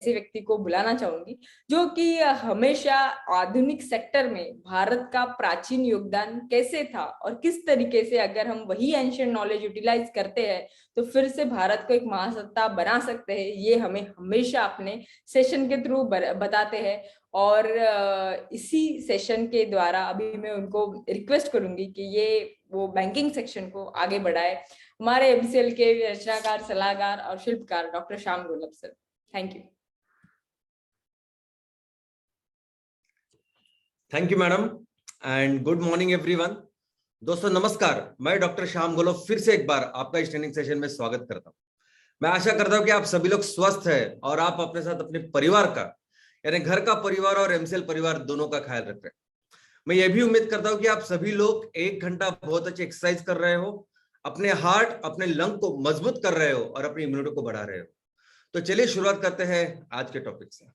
ऐसे व्यक्ति को बुलाना चाहूंगी जो कि हमेशा आधुनिक सेक्टर में भारत का प्राचीन योगदान कैसे था और किस तरीके से अगर हम वही एंशियंट नॉलेज यूटिलाइज करते हैं तो फिर से भारत को एक महासत्ता बना सकते हैं, ये हमें हमेशा अपने सेशन के थ्रू बताते हैं। और इसी सेशन के द्वारा अभी मैं उनको रिक्वेस्ट करूंगी कि ये वो बैंकिंग सेक्शन को आगे बढ़ाए। हमारे एमसीएल के रचनाकार, सलाहकार और शिल्पकार doctor Shyam Golab sir, thank you. Thank you madam and good morning everyone. दोस्तों नमस्कार, मैं डॉक्टर श्याम गोलब फिर से एक बार आपका इस ट्रेनिंग सेशन में स्वागत करता हूं। मैं आशा करता हूं कि आप सभी लोग स्वस्थ हैं और आप अपने साथ अपने परिवार का, यानी घर का परिवार और एमसीएल परिवार दोनों का ख्याल रख रहे हैं। मैं ये भी उम्मीद करता हूं कि आप सभी लोग 1 घंटा बहुत अच्छी एक्सरसाइज कर रहे हो, अपने हार्ट अपने लंग को मजबूत कर रहे हो और अपनी इम्यूनिटी को बढ़ा रहे हो। तो चलिए शुरुआत करते हैं आज के टॉपिक से।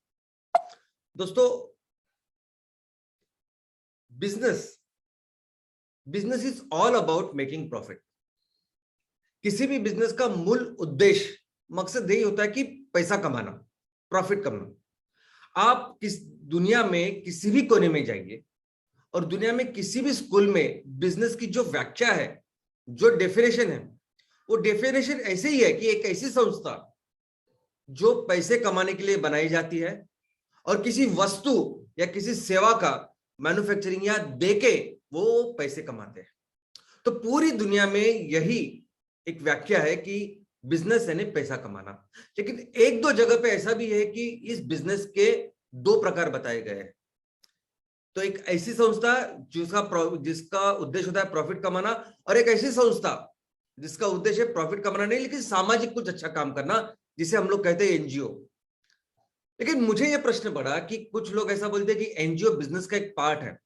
दोस्तों, business is all about making profit. किसी भी बिजनेस का मूल उद्देश्य, मकसद यही होता है कि पैसा कमाना, प्रॉफिट कमाना। आप किस दुनिया में किसी भी कोने में जाइए और दुनिया में किसी भी स्कूल में बिजनेस की जो व्याख्या है, जो डेफिनेशन है, वो डेफिनेशन ऐसे ही है कि एक ऐसी संस्था जो पैसे कमाने के लिए बनाई जाती है और किसी वस्तु या किसी सेवा का मैन्युफैक्चरिंग या देके वो पैसे कमाते हैं। तो पूरी दुनिया में यही एक व्याख्या है कि बिजनेस यानी पैसा कमाना। लेकिन एक दो जगह पे ऐसा भी है कि इस बिजनेस के 2 प्रकार बताए गए हैं। तो एक ऐसी संस्था जिसका उद्देश्य होता है प्रॉफिट कमाना, और एक ऐसी संस्था जिसका उद्देश्य प्रॉफिट कमाना नहीं लेकिन सामाजिक कुछ अच्छा काम करना, जिसे हम लोग कहते हैं एनजीओ। लेकिन मुझे यह प्रश्न पड़ा कि कुछ लोग ऐसा बोलते हैं कि एनजीओ बिजनेस का एक पार्ट है।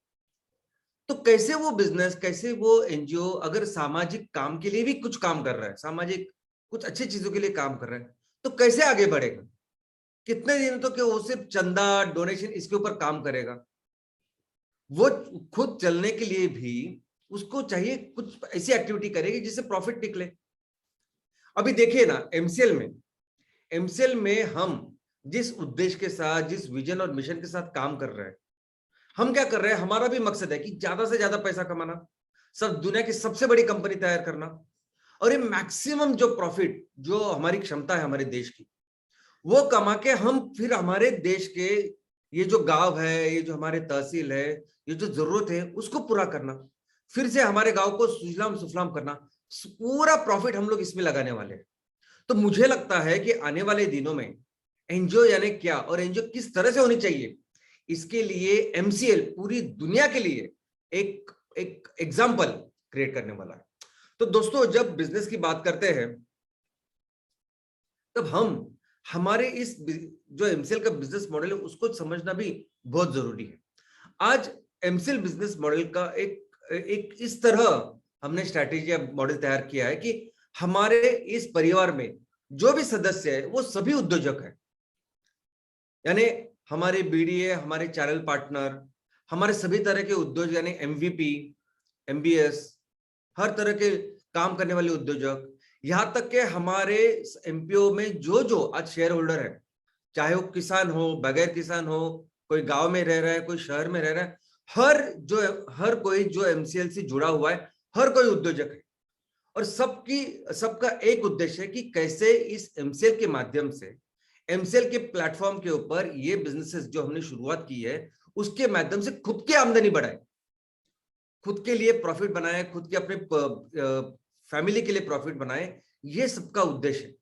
तो कैसे वो बिजनेस, कैसे वो एनजीओ अगर सामाजिक काम के लिए भी कुछ काम कर रहा है, सामाजिक कुछ अच्छी चीजों के लिए काम कर रहा है, तो कैसे आगे बढ़ेगा? कितने दिन तो वो सिर्फ चंदा, डोनेशन इसके ऊपर काम करेगा? वो खुद चलने के लिए भी उसको चाहिए कुछ ऐसी एक्टिविटी करेगी जिससे प्रॉफिट निकले। अभी देखिए ना, एमसीएल में हम जिस उद्देश्य के साथ, जिस विजन और मिशन के साथ काम कर रहे हैं, हम क्या कर रहे हैं, हमारा भी मकसद है कि ज्यादा से ज्यादा पैसा कमाना, सब दुनिया की सबसे बड़ी कंपनी तैयार करना, और ये मैक्सिमम जो प्रॉफिट, जो हमारी क्षमता है हमारे देश की, वो कमा के हम फिर हमारे देश के ये जो गांव है, ये जो हमारे तहसील है, ये जो जरूरत है उसको पूरा करना, फिर से हमारे गांव को सुजलाम सुफलाम करना, पूरा प्रॉफिट हम लोग इसमें लगाने वाले हैं। तो मुझे लगता है कि आने वाले दिनों में एनजीओ यानी क्या और एनजीओ किस तरह से होनी चाहिए, इसके लिए एमसीएल पूरी दुनिया के लिए एक एग्जाम्पल क्रिएट करने वाला है। तो दोस्तों, जब बिजनेस की बात करते हैं तब हम हमारे इस जो एमसीएल का बिजनेस मॉडल है उसको समझना भी बहुत जरूरी है। आज एमसीएल बिजनेस मॉडल का एक इस तरह हमने स्ट्रैटेजी या मॉडल तैयार किया है कि हमारे इस परिवार में जो भी सदस्य है वो सभी उद्योजक है। यानी हमारे बीडीए, हमारे चैनल पार्टनर, हमारे सभी तरह के उद्योग, यानी एमवीपी, एमबीएस, हर तरह के काम करने वाले उद्योजक, यहां तक के हमारे एमपीओ में जो आज शेयर होल्डर है, चाहे वो किसान हो, बगैर किसान हो, कोई गांव में रह रहा है, कोई शहर में रह रहा है, हर कोई जो एमसीएल से जुड़ा हुआ है, हर कोई उद्योजक है। और सबका एक उद्देश्य है कि कैसे इस एमसीएल के माध्यम से, एमसीएल के प्लेटफॉर्म के ऊपर ये बिजनेसेस जो हमने शुरुआत की है उसके माध्यम से खुद की आमदनी बढ़ाए, खुद के लिए प्रॉफिट बनाए, खुद के अपने फैमिली के लिए प्रॉफिट बनाए। ये सबका उद्देश्य है।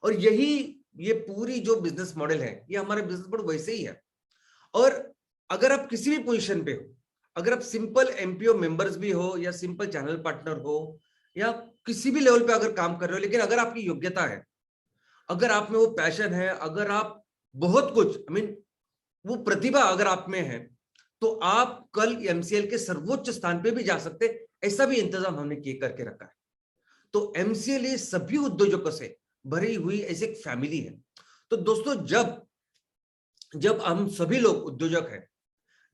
और ये पूरी जो बिजनेस मॉडल है, ये हमारा बिजनेस मॉडल वैसे ही है। और अगर आप किसी भी पोजीशन पे हो, अगर आप सिंपल एमपीओ मेंबर्स भी हो या सिंपल चैनल पार्टनर हो या किसी भी लेवल पे अगर काम कर रहे हो, लेकिन अगर आपकी योग्यता है, अगर आप में वो पैशन है, अगर आप बहुत कुछ वो प्रतिभा अगर आप में है, तो आप कल एमसीएल के सर्वोच्च स्थान पे भी जा सकते। ऐसा भी इंतजाम हमने करके रखा है। तो एमसीएल ये सभी उद्योजकों से भरी हुई ऐसी एक फैमिली है। तो दोस्तों, जब हम सभी लोग उद्योजक हैं,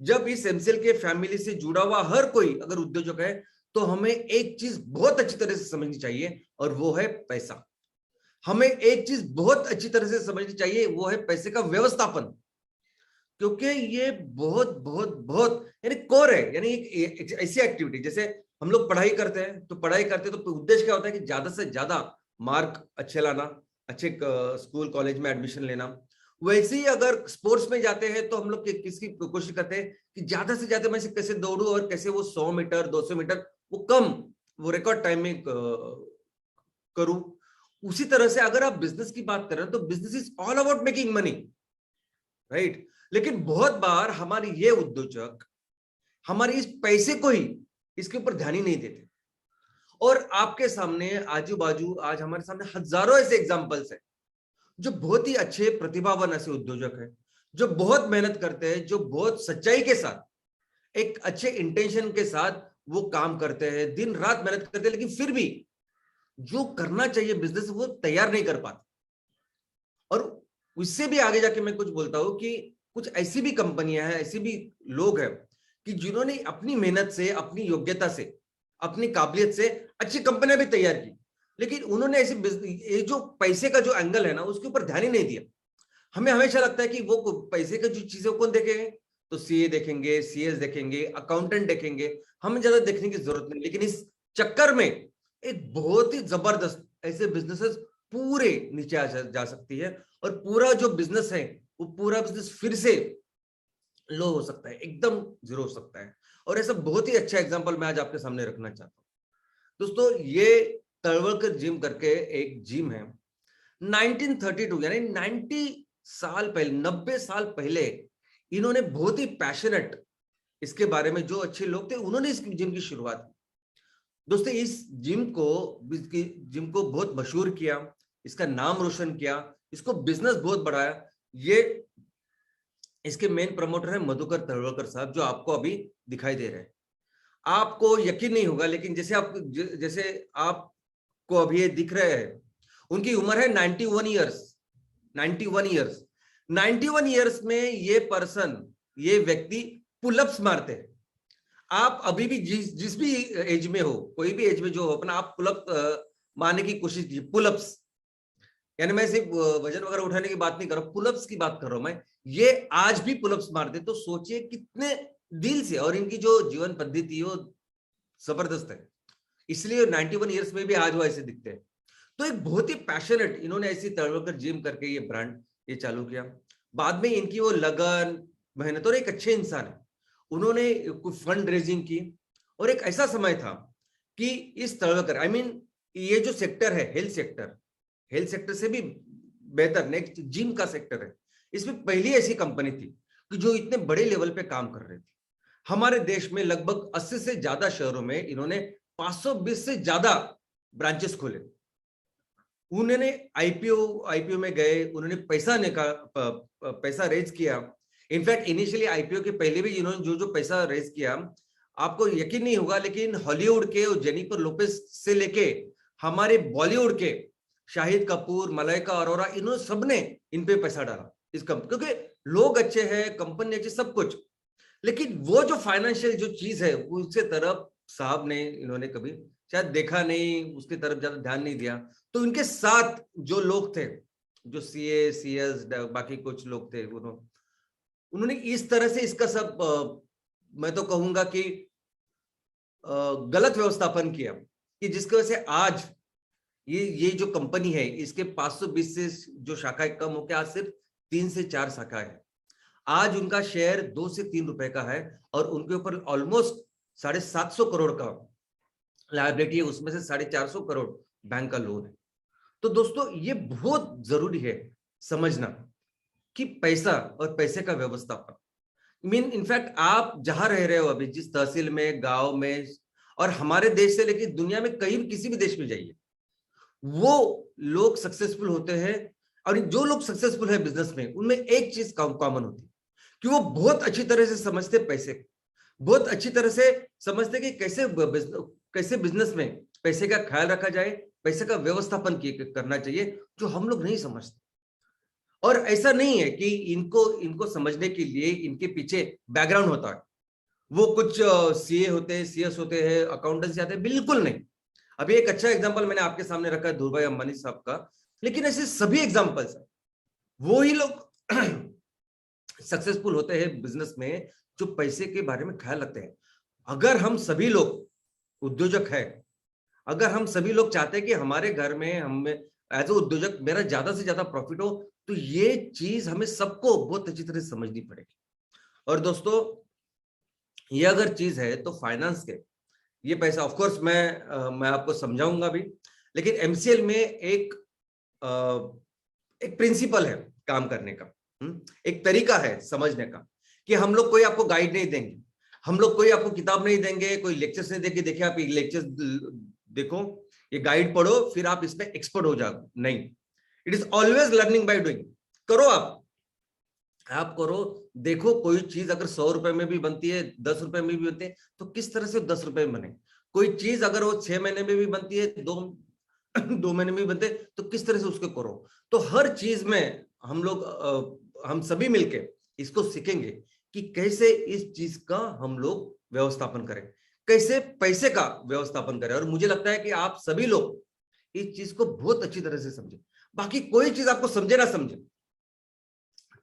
जब इस एमसीएल के फैमिली से जुड़ा हुआ हर कोई अगर उद्योजक है, तो हमें एक चीज बहुत अच्छी तरह से समझनी चाहिए और वो है पैसा। हमें एक चीज बहुत अच्छी तरह से समझनी चाहिए, वो है पैसे का व्यवस्थापन, क्योंकि ये बहुत बहुत बहुत यानी कोर है। यानी एक ऐसी एक्टिविटी, जैसे हम लोग पढ़ाई करते हैं, तो पढ़ाई करते हैं तो उद्देश्य क्या होता है कि ज्यादा से ज्यादा मार्क अच्छे लाना, अच्छे स्कूल कॉलेज में एडमिशन लेना। वैसे ही अगर स्पोर्ट्स में जाते हैं तो हम लोग किसकी कोशिश करते हैं कि ज्यादा से ज्यादा मैं कैसे दौड़ू और कैसे वो 100 मीटर 200 मीटर वो कम वो रिकॉर्ड टाइम में करूं। उसी तरह से अगर आप बिजनेस की बात कर रहे हैं तो business is all about making money, right. लेकिन बहुत बार हमारे ये उद्योजक हमारे इस पैसे को ही इसके ऊपर ध्यान ही नहीं देते। और आपके सामने आजू बाजू आज हमारे सामने हजारों ऐसे एग्जांपल्स हैं जो बहुत ही अच्छे प्रतिभावान ऐसे उद्योजक हैं, जो बहुत मेहनत करते हैं, जो बहुत सच्चाई के साथ एक अच्छे इंटेंशन के साथ वो काम करते हैं, दिन रात मेहनत करते हैं, लेकिन फिर भी जो करना चाहिए बिजनेस वो तैयार नहीं कर पाते। और उससे भी आगे जाके मैं कुछ बोलता हूं कि कुछ ऐसी भी कंपनियां हैं, ऐसे भी लोग हैं कि जिन्होंने अपनी मेहनत से, अपनी योग्यता से, अपनी काबिलियत से अच्छी कंपनियां भी तैयार की, लेकिन उन्होंने ऐसे ये जो पैसे का जो एंगल है ना उसके ऊपर ध्यान ही नहीं दिया। हमें हमेशा लगता है कि वो पैसे का जो चीजें कौन देखेंगे, तो सीए देखेंगे, सीएस देखेंगे, अकाउंटेंट देखेंगे, हमें ज्यादा देखने की जरूरत नहीं। लेकिन इस चक्कर में एक बहुत ही जबरदस्त ऐसे बिजनेसेस पूरे नीचे आ जा सकती है, और पूरा जो बिजनेस है वो पूरा बिजनेस फिर से लो हो सकता है, एकदम जीरो हो सकता है। और ऐसा बहुत ही अच्छा एग्जांपल मैं आज आपके सामने रखना चाहता हूं। दोस्तों, ये तलवलकर जिम करके एक जिम है। 1932 यानी 90 साल पहले, 90 साल पहले इन्होंने बहुत ही पैशनेट इसके बारे में जो अच्छे लोग थे उन्होंने इस जिम की शुरुआत की। दोस्तों, इस जिम को बहुत मशहूर किया, इसका नाम रोशन किया, इसको बिजनेस बहुत बढ़ाया। ये इसके मेन प्रमोटर है मधुकर तलवलकर साहब, जो आपको अभी दिखाई दे रहे हैं। आपको यकीन नहीं होगा, लेकिन जैसे आपको अभी ये दिख रहे हैं, उनकी उम्र है 91 ईयर्स। 91 ईयर्स 91 ईयर्स में ये पर्सन, ये व्यक्ति पुलअप्स मारते हैं। आप अभी भी जिस भी एज में हो, कोई भी एज में जो हो, अपना आप पुलअप मारने की कोशिश कीजिए। पुलअप्स यानी मैं सिर्फ वजन वगैरह उठाने की बात नहीं कर रहा हूं, पुलअप्स की बात कर रहा हूं मैं। ये आज भी पुलअप्स मारते, तो सोचिए कितने दिल से, और इनकी जो जीवन पद्धति वो जबरदस्त है, इसलिए 91 ईयर्स में भी आज वो ऐसे दिखते हैं। तो एक बहुत ही पैशनेट इन्होंने ऐसी तलवलकर जिम करके ये ब्रांड ये चालू किया। बाद में इनकी वो लगन, मेहनत, और एक अच्छे इंसान है, उन्होंने कुछ फंड रेजिंग की। और एक ऐसा समय था कि इस तलवलकर ये जो सेक्टर है हेल्थ सेक्टर से भी बेहतर नेक्स्ट जिम का सेक्टर है, इसमें पहली ऐसी कंपनी थी कि जो इतने बड़े लेवल पे काम कर रही थी। हमारे देश में लगभग 80 से ज्यादा शहरों में इन्होंने 520 से ज्यादा ब्रांचेस खोले। उन्होंने आईपीओ में गए, उन्होंने पैसा रेज किया। इनफैक्ट इनिशियली आईपीओ के पहले भी इन्होंने जो जो पैसा रेज किया, आपको यकीन नहीं होगा, लेकिन हॉलीवुड के जेनिफर लोपेज से लेके हमारे बॉलीवुड के शाहिद कपूर, मलाइका अरोरा, इन्होंने सबने इन पे पैसा डाला इस कंपनी, क्योंकि लोग अच्छे हैं, कंपनी अच्छी, सब कुछ। लेकिन वो जो फाइनेंशियल जो चीज है उसके तरफ साहब ने इन्होंने कभी शायद देखा नहीं, उसकी तरफ ज्यादा ध्यान नहीं दिया। तो इनके साथ जो लोग थे, जो सीए सीएस बाकी कुछ लोग थे, उन्होंने इस तरह से इसका सब मैं तो कहूंगा कि गलत व्यवस्थापन किया कि जिसकी वजह से आज ये जो कंपनी है इसके 520 से जो शाखाएं कम होकर आज सिर्फ 3 से 4 शाखाएं है। आज उनका शेयर 2 से 3 रुपए का है, और उनके ऊपर ऑलमोस्ट 750 करोड़ का लायबिलिटी है, उसमें से 450 करोड़ बैंक का लोन है। तो दोस्तों, ये बहुत जरूरी है समझना कि पैसा और पैसे का व्यवस्थापन इनफैक्ट आप जहां रह रहे हो अभी, जिस तहसील में, गांव में, और हमारे देश से लेकर दुनिया में कहीं किसी भी देश में जाइए, वो लोग सक्सेसफुल होते हैं। और जो लोग सक्सेसफुल है बिजनेस में, उनमें एक चीज कॉमन होती है कि वो बहुत अच्छी तरह से समझते पैसे, बहुत अच्छी तरह से समझते कि कैसे बिजनेस में पैसे का ख्याल रखा जाए, पैसे का व्यवस्थापन करना चाहिए, जो हम लोग नहीं समझते। और ऐसा नहीं है कि इनको समझने के लिए इनके पीछे बैकग्राउंड होता है, वो कुछ सीए होते हैं, सीएस होते हैं, अकाउंटेंसी आते हैं, बिल्कुल नहीं। अभी एक अच्छा एग्जांपल मैंने आपके सामने रखा है धीरूभाई अंबानी साहब का, लेकिन ऐसे सभी एग्जांपल्स हैं। वो ही लोग सक्सेसफुल होते हैं बिजनेस में जो पैसे के बारे में ख्याल रखते हैं। अगर हम सभी लोग उद्योजक हैं, अगर हम सभी लोग चाहते हैं कि हमारे घर में हम एज ए उद्योजक मेरा ज्यादा से ज्यादा प्रॉफिट हो, तो ये चीज हमें सबको बहुत अच्छी तरह से समझनी पड़ेगी। और दोस्तों, ये अगर चीज है तो फाइनेंस के ये पैसा ऑफ कोर्स मैं आपको समझाऊंगा भी, लेकिन एमसीएल में एक प्रिंसिपल है काम करने का, एक तरीका है समझने का, कि हम लोग कोई आपको गाइड नहीं देंगे, हम लोग कोई आपको किताब नहीं देंगे, कोई लेक्चर्स नहीं देंगे, देखिए आप लेक्चर्स देखो, ये गाइड पढ़ो, फिर आप इसमें एक्सपर्ट हो जाओ, नहीं। It is always learning by doing. करो आप करो, देखो कोई चीज अगर 100 रुपए में भी बनती है, 10 रुपए में भी बनती है, तो किस तरह से 10 रुपए में बने। कोई चीज अगर वो 6 महीने में भी बनती है, 2 महीने में भी बनते, तो किस तरह से उसको करो। तो हर चीज में हम सभी मिलके इसको सीखेंगे कि कैसे इस चीज का हम लोग व्यवस्थापन करें, कैसे पैसे का व्यवस्थापन करें। और मुझे लगता है कि आप सभी लोग इस चीज को बहुत अच्छी तरह से समझे। बाकी कोई चीज आपको समझे ना समझे,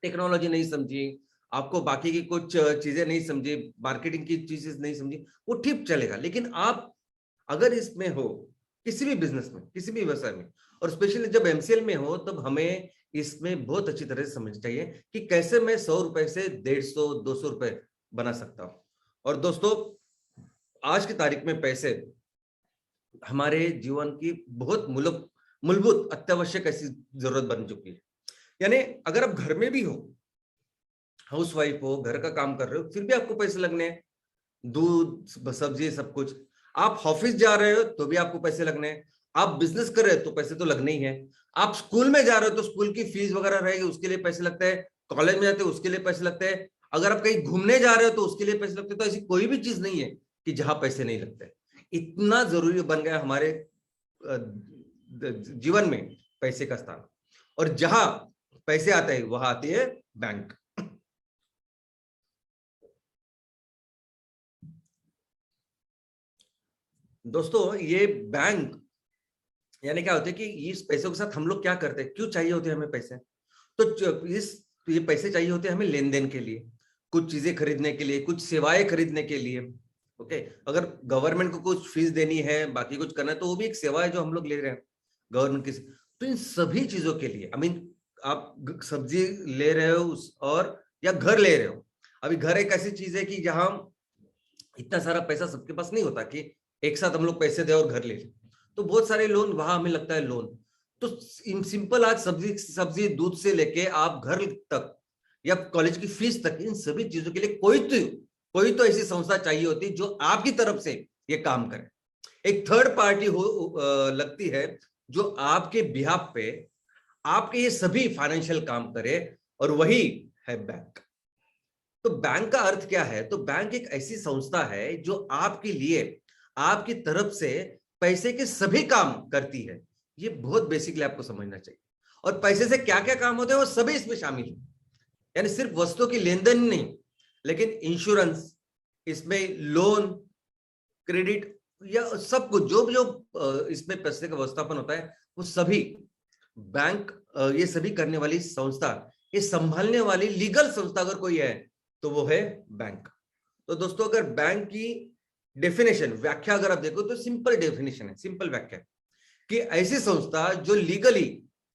टेक्नोलॉजी नहीं समझी, आपको बाकी की कुछ चीजें नहीं समझी, मार्केटिंग की चीजें नहीं समझी, वो ठीक चलेगा। लेकिन आप अगर इसमें हो, किसी भी बिजनेस में, किसी भी व्यवसाय में, और स्पेशली जब एमसीएल में हो, तब हमें इसमें बहुत अच्छी तरह से समझना चाहिए कि कैसे मैं 100 रुपए से 150 200 रुपए बना सकता हूं। और दोस्तों, आज की तारीख में पैसे हमारे जीवन की बहुत मूलभूत अत्यावश्यक ऐसी जरूरत बन चुकी है। यानी अगर आप घर में भी हो, हाउसवाइफ हो, घर का काम कर रहे हो, फिर भी आपको पैसे लगने हैं, दूध सब्जी सब कुछ। आप ऑफिस जा रहे हो तो भी आपको पैसे लगने हैं, आप बिजनेस कर रहे हो तो पैसे तो लगने ही है, आप स्कूल में जा रहे हो तो स्कूल की फीस वगैरह रहेगी, उसके लिए पैसे लगते हैं, कॉलेज में जाते हो उसके लिए पैसे लगते हैं, अगर आप कहीं घूमने जा रहे हो तो उसके लिए पैसे लगते हैं। तो ऐसी कोई भी चीज नहीं है कि जहां पैसे नहीं लगते। इतना जरूरी बन गया हमारे जीवन में पैसे का स्थान। और जहां पैसे आते हैं वहां आती है बैंक। दोस्तों, ये बैंक यानी क्या होता है कि इस पैसों के साथ हम लोग क्या करते हैं, क्यों चाहिए होते हैं हमें पैसे। तो ये पैसे चाहिए होते हैं हमें लेन देन के लिए, कुछ चीजें खरीदने के लिए, कुछ सेवाएं खरीदने के लिए। ओके, अगर गवर्नमेंट को कुछ फीस देनी है, बाकी कुछ करना है, तो वो भी एक सेवा है जो हम लोग ले रहे हैं गवर्नमेंट की। तो इन सभी चीजों के लिए, आप सब्जी ले रहे हो और या घर ले रहे हो। अभी घर एक ऐसी चीज है कि जहां इतना सारा पैसा सबके पास नहीं होता कि एक साथ हम लोग पैसे दे और घर ले लें। तो बहुत सारे लोन वहां हमें लगता है लोन। तो सिंपल आज सब्जी दूध से लेके आप घर तक या कॉलेज की फीस तक, इन सभी चीजों के लिए कोई तो ऐसी संस्था चाहिए होती जो आपकी तरफ से ये काम करे। एक थर्ड पार्टी लगती है जो आपके बिहाफ पे आपके ये सभी फाइनेंशियल काम करे, और वही है बैंक। तो बैंक का अर्थ क्या है? तो बैंक एक ऐसी संस्था है जो आपके लिए, आपकी तरफ से पैसे के सभी काम करती है। ये बहुत बेसिकली आपको समझना चाहिए। और पैसे से क्या क्या काम होते हैं वो सभी इसमें शामिल है। यानी सिर्फ वस्तुओं की लेन देन नहीं, लेकिन इंश्योरेंस, इसमें लोन, क्रेडिट, या सब कुछ जो इसमें पैसे का व्यवस्थापन होता है, वो सभी बैंक, ये सभी करने वाली संस्था, ये संभालने वाली लीगल संस्था अगर कोई है तो वो है बैंक। तो दोस्तों, अगर बैंक की डेफिनेशन, व्याख्या अगर आप देखो तो सिंपल डेफिनेशन है, सिंपल व्याख्या है कि ऐसी संस्था जो लीगली,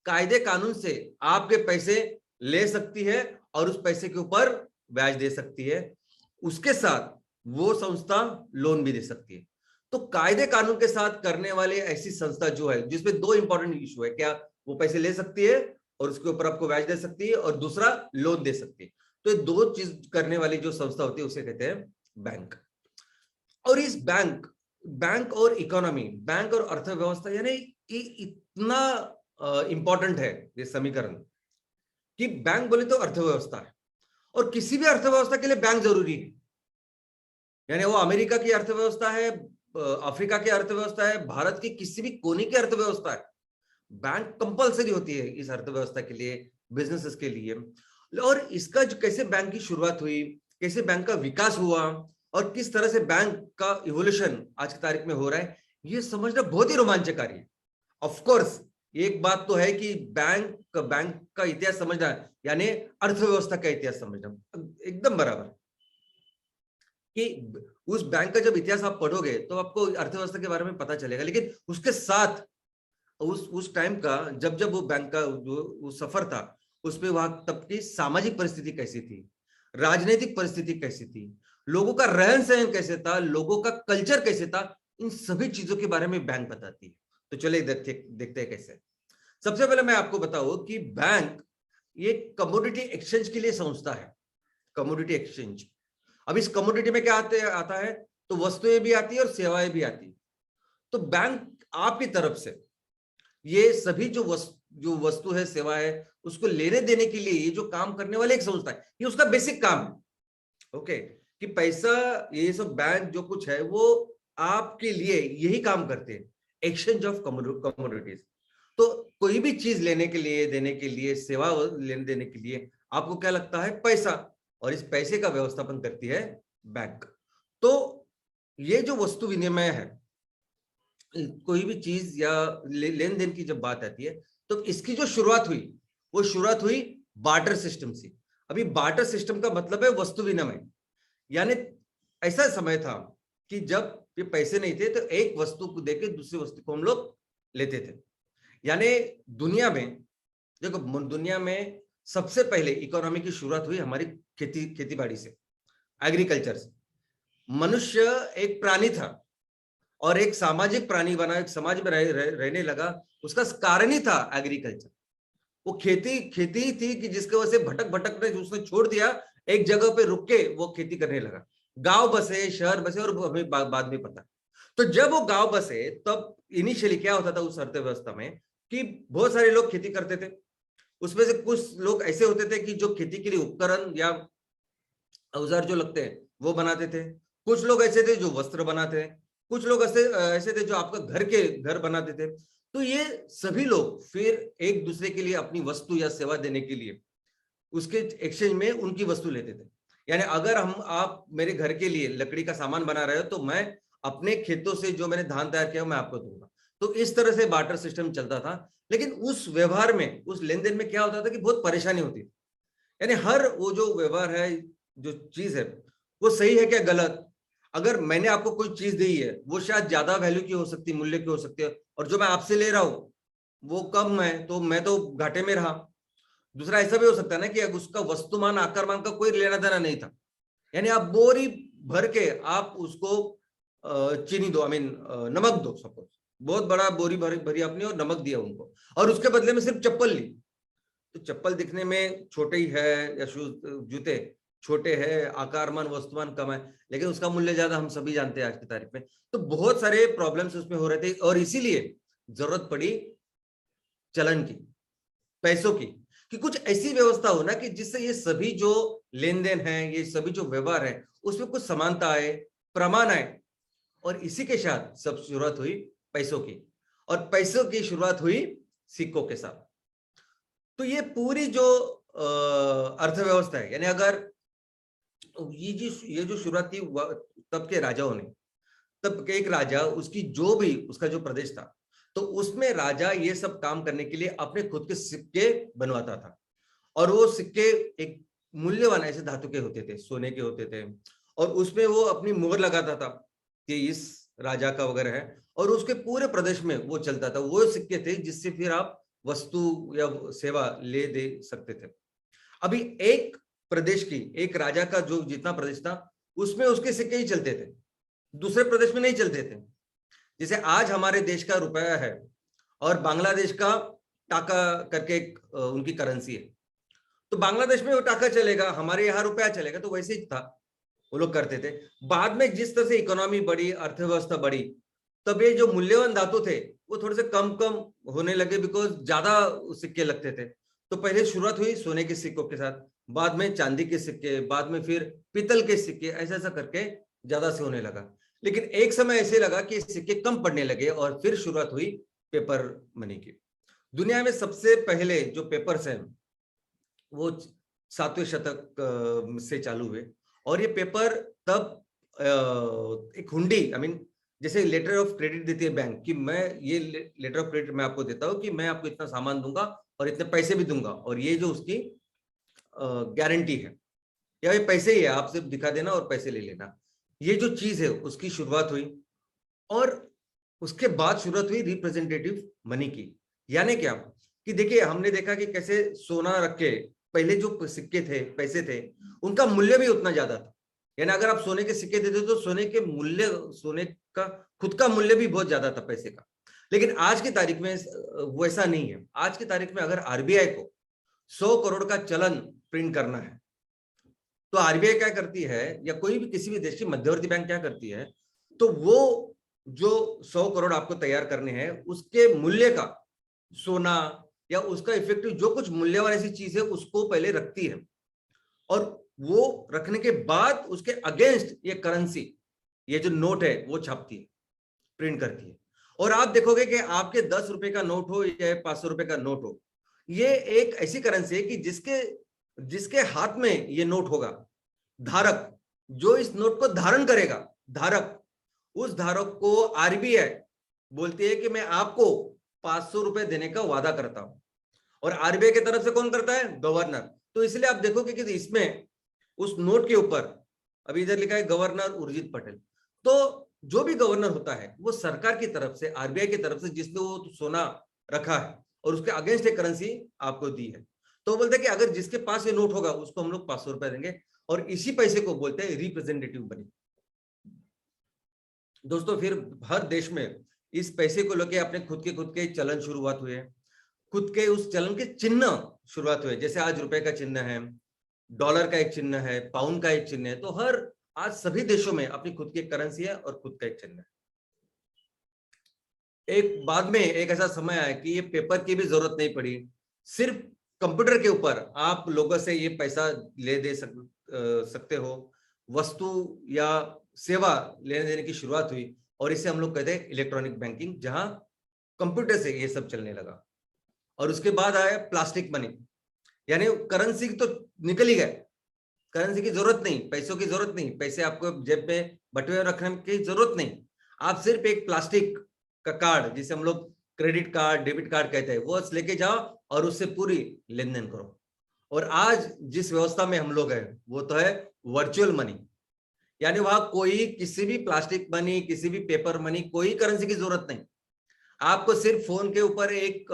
कायदे कानून से आपके पैसे ले सकती है और उस पैसे के ऊपर ब्याज दे सकती है, उसके साथ वो संस्था लोन भी दे सकती है। तो कायदे कानून के साथ करने वाले ऐसी संस्था जो है, जिसमें दो इंपॉर्टेंट इशू है, क्या वो पैसे ले सकती है और उसके ऊपर आपको ब्याज दे सकती है, और दूसरा लोन दे सकती है। तो ये दो चीज करने वाली जो संस्था होती है उसे कहते हैं बैंक। और इस बैंक और इकोनॉमी, बैंक और अर्थव्यवस्था, यानी इतना इंपॉर्टेंट है ये समीकरण कि बैंक बोले तो अर्थव्यवस्था है, और किसी भी अर्थव्यवस्था के लिए बैंक जरूरी है। यानी वो अमेरिका की अर्थव्यवस्था है, अफ्रीका की अर्थव्यवस्था है, भारत की किसी भी कोने की अर्थव्यवस्था है, बैंक कंपलसरी होती है इस अर्थव्यवस्था के लिए, बिजनेसेस के लिए। और इसका जो कैसे बैंक की शुरुआत हुई, कैसे बैंक का विकास हुआ, और किस तरह से बैंक का इवोल्यूशन आज की तारीख में हो रहा है, ये समझना बहुत ही रोमांचकारी है। ऑफ कोर्स एक बात तो है कि बैंक का इतिहास समझना यानी अर्थव्यवस्था का इतिहास समझना, एकदम बराबर। कि उस बैंक का जब इतिहास आप पढ़ोगे तो आपको अर्थव्यवस्था के बारे में पता चलेगा, लेकिन उसके साथ उस टाइम का जब जब वो बैंक का जो वो सफर था, उसमें वहां तब की सामाजिक परिस्थिति कैसी थी, राजनीतिक परिस्थिति कैसी थी, लोगों का रहन सहन कैसे था, लोगों का कल्चर कैसे था, इन सभी चीजों के बारे में बैंक बताती है। तो चलिए देखते हैं कैसे। सबसे पहले मैं आपको बताऊं कि बैंक ये कमोडिटी एक्सचेंज के लिए संस्था है, कमोडिटी एक्सचेंज। अब इस कमोडिटी में क्या आता है, तो वस्तुएं भी आती है और सेवाएं भी आती है। तो बैंक आपकी तरफ से ये सभी जो वस्तु है, सेवा है, उसको लेने देने के लिए ये जो काम करने वाले एक संस्था है, ये उसका बेसिक काम है। ओके, कि पैसा ये सब बैंक जो कुछ है वो आपके लिए यही काम करते हैं, एक्सचेंज ऑफ कमोडिटीज। तो कोई भी चीज लेने के लिए, देने के लिए, सेवा लेने देने के लिए आपको क्या लगता है, पैसा, और इस पैसे का व्यवस्थापन करती है बैंक। तो ये जो वस्तु विनिमय है, कोई भी चीज या लेन देन की जब बात आती है, तो इसकी जो शुरुआत हुई वो शुरुआत हुई बार्टर सिस्टम से। अभी बार्टर सिस्टम का मतलब है वस्तु विनिमय, यानी ऐसा समय था कि जब ये पैसे नहीं थे तो एक वस्तु को देके दूसरी वस्तु को हम लोग लेते थे। यानी दुनिया में देखो, दुनिया में सबसे पहले इकोनॉमी की शुरुआत हुई हमारी खेती बाड़ी से, एग्रीकल्चर से। मनुष्य एक प्राणी था और एक सामाजिक प्राणी बना, एक समाज में रहने लगा। उसका कारण ही था एग्रीकल्चर। वो खेती ही थी कि जिसके वजह से भटक भटक ने उसने छोड़ दिया, एक जगह पे रुक के वो खेती करने लगा। गांव बसे, शहर बसे, और हमें बाद में पता। तो जब वो गांव बसे तब इनिशियली क्या होता था उस अर्थव्यवस्था में, कि बहुत सारे लोग खेती करते थे। उसमें से कुछ लोग ऐसे होते थे कि जो खेती के लिए उपकरण या औजार जो लगते हैं वो बनाते थे। कुछ लोग ऐसे थे जो वस्त्र बनाते हैं। कुछ लोग ऐसे थे जो आपका घर बनाते थे। तो ये सभी लोग फिर एक दूसरे के लिए अपनी वस्तु या सेवा देने के लिए उसके एक्सचेंज में उनकी वस्तु लेते थे। यानी अगर आप मेरे घर के लिए लकड़ी का सामान बना रहे हो तो मैं अपने खेतों से जो मैंने धान तैयार किया मैं आपको दूंगा। तो इस तरह से बार्टर सिस्टम चलता था। लेकिन उस व्यवहार में, उस लेन देन में क्या होता था कि बहुत परेशानी होती थी। यानी हर वो जो व्यवहार है, जो चीज है, वो सही है क्या गलत। अगर मैंने आपको कोई चीज दी है वो शायद ज्यादा वैल्यू की हो सकती है, मूल्य की हो सकती है, और जो मैं आपसे ले रहा हूं वो कम है, तो मैं तो घाटे में रहा। दूसरा ऐसा भी हो सकता है ना कि उसका वस्तुमान आकारमान का कोई लेना देना नहीं था। यानी आप बोरी भर के आप उसको चीनी दो, आई मीन नमक दो, सपोज बहुत बड़ा बोरी भरी आपने और नमक दिया उनको, और उसके बदले में सिर्फ चप्पल ली। तो चप्पल दिखने में छोटे ही है या जूते छोटे हैं, आकारमान वस्तुमान कम है, लेकिन उसका मूल्य ज्यादा, हम सभी जानते हैं आज की तारीख में। तो बहुत सारे प्रॉब्लम्स उसमें हो रहे थे और इसीलिए जरूरत पड़ी चलन की, पैसों की, कि कुछ ऐसी व्यवस्था हो ना कि जिससे ये सभी जो लेन देन है, ये सभी जो व्यवहार है, उसमें कुछ समानता आए, प्रमाण आए। और इसी के साथ सब शुरुआत हुई पैसों की, और पैसों की शुरुआत हुई सिक्कों के साथ। तो ये पूरी जो अर्थव्यवस्था है, यानी अगर ये जो शुरुआत थी तब के राजाओं ने, तब के एक राजा, उसकी जो भी उसका जो प्रदेश था, तो उसमें राजा ये सब काम करने के लिए अपने खुद के सिक्के बनवाता था। और वो सिक्के एक मूल्यवान ऐसे धातु के होते थे, सोने के होते थे, और उसमें वो अपनी मोहर लगाता था कि इस राजा का वगैरह है, और उसके पूरे प्रदेश में वो चलता था। वो सिक्के थे जिससे फिर आप वस्तु या सेवा ले दे सकते थे। अभी एक प्रदेश की, एक राजा का जो जितना प्रदेश था उसमें उसके सिक्के ही चलते थे, दूसरे प्रदेश में नहीं चलते थे। जैसे आज हमारे देश का रुपया है और बांग्लादेश का टाका करके उनकी करेंसी है, तो बांग्लादेश में वो टाका चलेगा, हमारे यहाँ रुपया चलेगा। तो वैसे ही था, वो लोग करते थे। बाद में जिस तरह से इकोनॉमी बढ़ी, अर्थव्यवस्था बढ़ी, तब ये जो मूल्यवान धातु थे वो थोड़े से कम कम होने लगे, बिकॉज ज्यादा सिक्के लगते थे। तो पहले शुरुआत हुई सोने के सिक्कों के साथ, बाद में चांदी के सिक्के, बाद में फिर पीतल के सिक्के, ऐसा ऐसा करके ज्यादा से होने लगा। लेकिन एक समय ऐसे लगा कि सिक्के कम पड़ने लगे और फिर शुरुआत हुई पेपर मनी की। दुनिया में सबसे पहले जो पेपर्स हैं वो 7वें शतक से चालू हुए, और ये पेपर तब एक हुंडी, आई मीन जैसे लेटर ऑफ क्रेडिट देती है बैंक कि मैं ये लेटर ऑफ क्रेडिट मैं आपको देता हूँ कि मैं आपको इतना सामान दूंगा और इतने पैसे भी दूंगा, और ये जो उसकी गारंटी है, या ये पैसे ही है, आप सिर्फ दिखा देना और पैसे ले लेना, ये जो चीज है उसकी शुरुआत हुई। और उसके बाद शुरुआत हुई रिप्रेजेंटेटिव मनी की। यानी क्या कि देखिए, हमने देखा कि कैसे सोना रख के पहले जो सिक्के थे, पैसे थे, उनका मूल्य भी उतना ज्यादा था। यानी अगर आप सोने के सिक्के देते तो सोने के मूल्य, सोने का खुद का मूल्य भी बहुत ज्यादा था पैसे का। लेकिन आज की तारीख में वैसा नहीं है। आज की तारीख में अगर आरबीआई को 100 करोड़ का चलन प्रिंट करना है तो आरबीआई क्या करती है, या कोई भी किसी भी देश की मध्यवर्ती बैंक क्या करती है, तो वो जो 100 करोड़ आपको तैयार करने हैं उसके मूल्य का सोना या उसका इफेक्टिव जो कुछ मूल्यवान ऐसी चीज है उसको पहले रखती है, और वो रखने के बाद उसके अगेंस्ट ये करेंसी, ये जो नोट है वो छापती है, प्रिंट करती है। और आप देखोगे कि आपके 10 रुपए का नोट हो या 500 रुपए का नोट हो, ये एक ऐसी करेंसी है कि जिसके हाथ में ये नोट होगा, धारक जो इस नोट को धारण करेगा, धारक, उस धारक को आरबीआई बोलती है कि मैं आपको 500 रुपए देने का वादा करता हूं। और आरबीआई की तरफ से कौन करता है? गवर्नर। तो इसलिए आप देखोगे कि इसमें उस नोट के ऊपर अभी इधर लिखा है गवर्नर उर्जित पटेल। तो जो भी गवर्नर होता है वो सरकार की तरफ से, आरबीआई की तरफ से, जिसने वो सोना रखा है और उसके अगेंस्ट एक करेंसी आपको दी है, तो बोलते हैं कि अगर जिसके पास ये नोट होगा उसको हम लोग 500 रुपए देंगे, और इसी पैसे को बोलते हैं रिप्रेजेंटेटिव मनी। दोस्तों, फिर हर देश में इस पैसे को लेके अपने खुद के चलन शुरुआत हुए, खुद के उस चलन के चिन्ह शुरुआत हुए। जैसे आज रुपए का चिन्ह है, डॉलर का एक चिन्ह है, पाउंड का एक चिन्ह है। तो हर आज सभी देशों में अपनी खुद की करेंसी है और खुद का एक चिन्ह है। एक बाद में एक ऐसा समय आया कि ये पेपर की भी जरूरत नहीं पड़ी, सिर्फ कंप्यूटर के ऊपर आप लोगों से ये पैसा ले दे सकते हो, वस्तु या सेवा लेने देने की शुरुआत हुई, और इसे हम लोग कहते हैं इलेक्ट्रॉनिक बैंकिंग, जहां कंप्यूटर से ये सब चलने लगा। और उसके बाद आया प्लास्टिक मनी, यानी करेंसी तो निकल ही गए, करेंसी की जरूरत नहीं, पैसों की जरूरत नहीं, पैसे आपको जेब में बटुए में रखने की जरूरत नहीं, आप सिर्फ एक प्लास्टिक का कार्ड, जिसे हम लोग क्रेडिट कार्ड, डेबिट कार्ड कहते हैं, वो लेके जाओ और उससे पूरी लेन देन करो। और आज जिस व्यवस्था में हम लोग हैं वो तो है वर्चुअल मनी, यानी वहां कोई किसी भी प्लास्टिक मनी, किसी भी पेपर मनी, कोई करेंसी की जरूरत नहीं। आपको सिर्फ फोन के ऊपर एक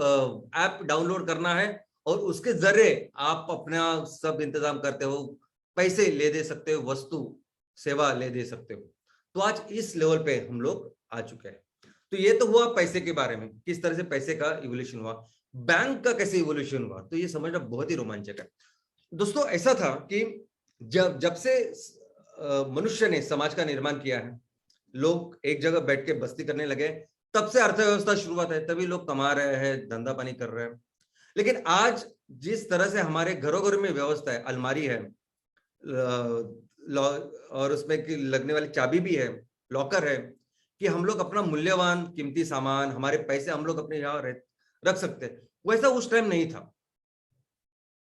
ऐप डाउनलोड करना है और उसके जरिए आप अपना सब इंतजाम करते हो, पैसे ले दे सकते हो, वस्तु सेवा ले दे सकते हो। तो आज इस लेवल पे हम लोग आ चुके हैं। तो ये तो हुआ पैसे के बारे में, किस तरह से पैसे का इवोल्यूशन हुआ। बैंक का कैसे इवोल्यूशन हुआ, तो ये समझना बहुत ही रोमांचक है। दोस्तों, ऐसा था कि जब से मनुष्य ने समाज का निर्माण किया है, लोग एक जगह बैठ के बस्ती करने लगे, तब से अर्थव्यवस्था शुरुआत है, तभी लोग कमा रहे हैं, धंधा पानी कर रहे हैं। लेकिन आज जिस तरह से हमारे घरों घरों में व्यवस्था है, अलमारी है और उसमें की लगने वाली चाबी भी है, लॉकर है, कि हम लोग अपना मूल्यवान कीमती सामान, हमारे पैसे हम लोग अपने यहाँ रख सकते हैं, वैसा उस टाइम नहीं था।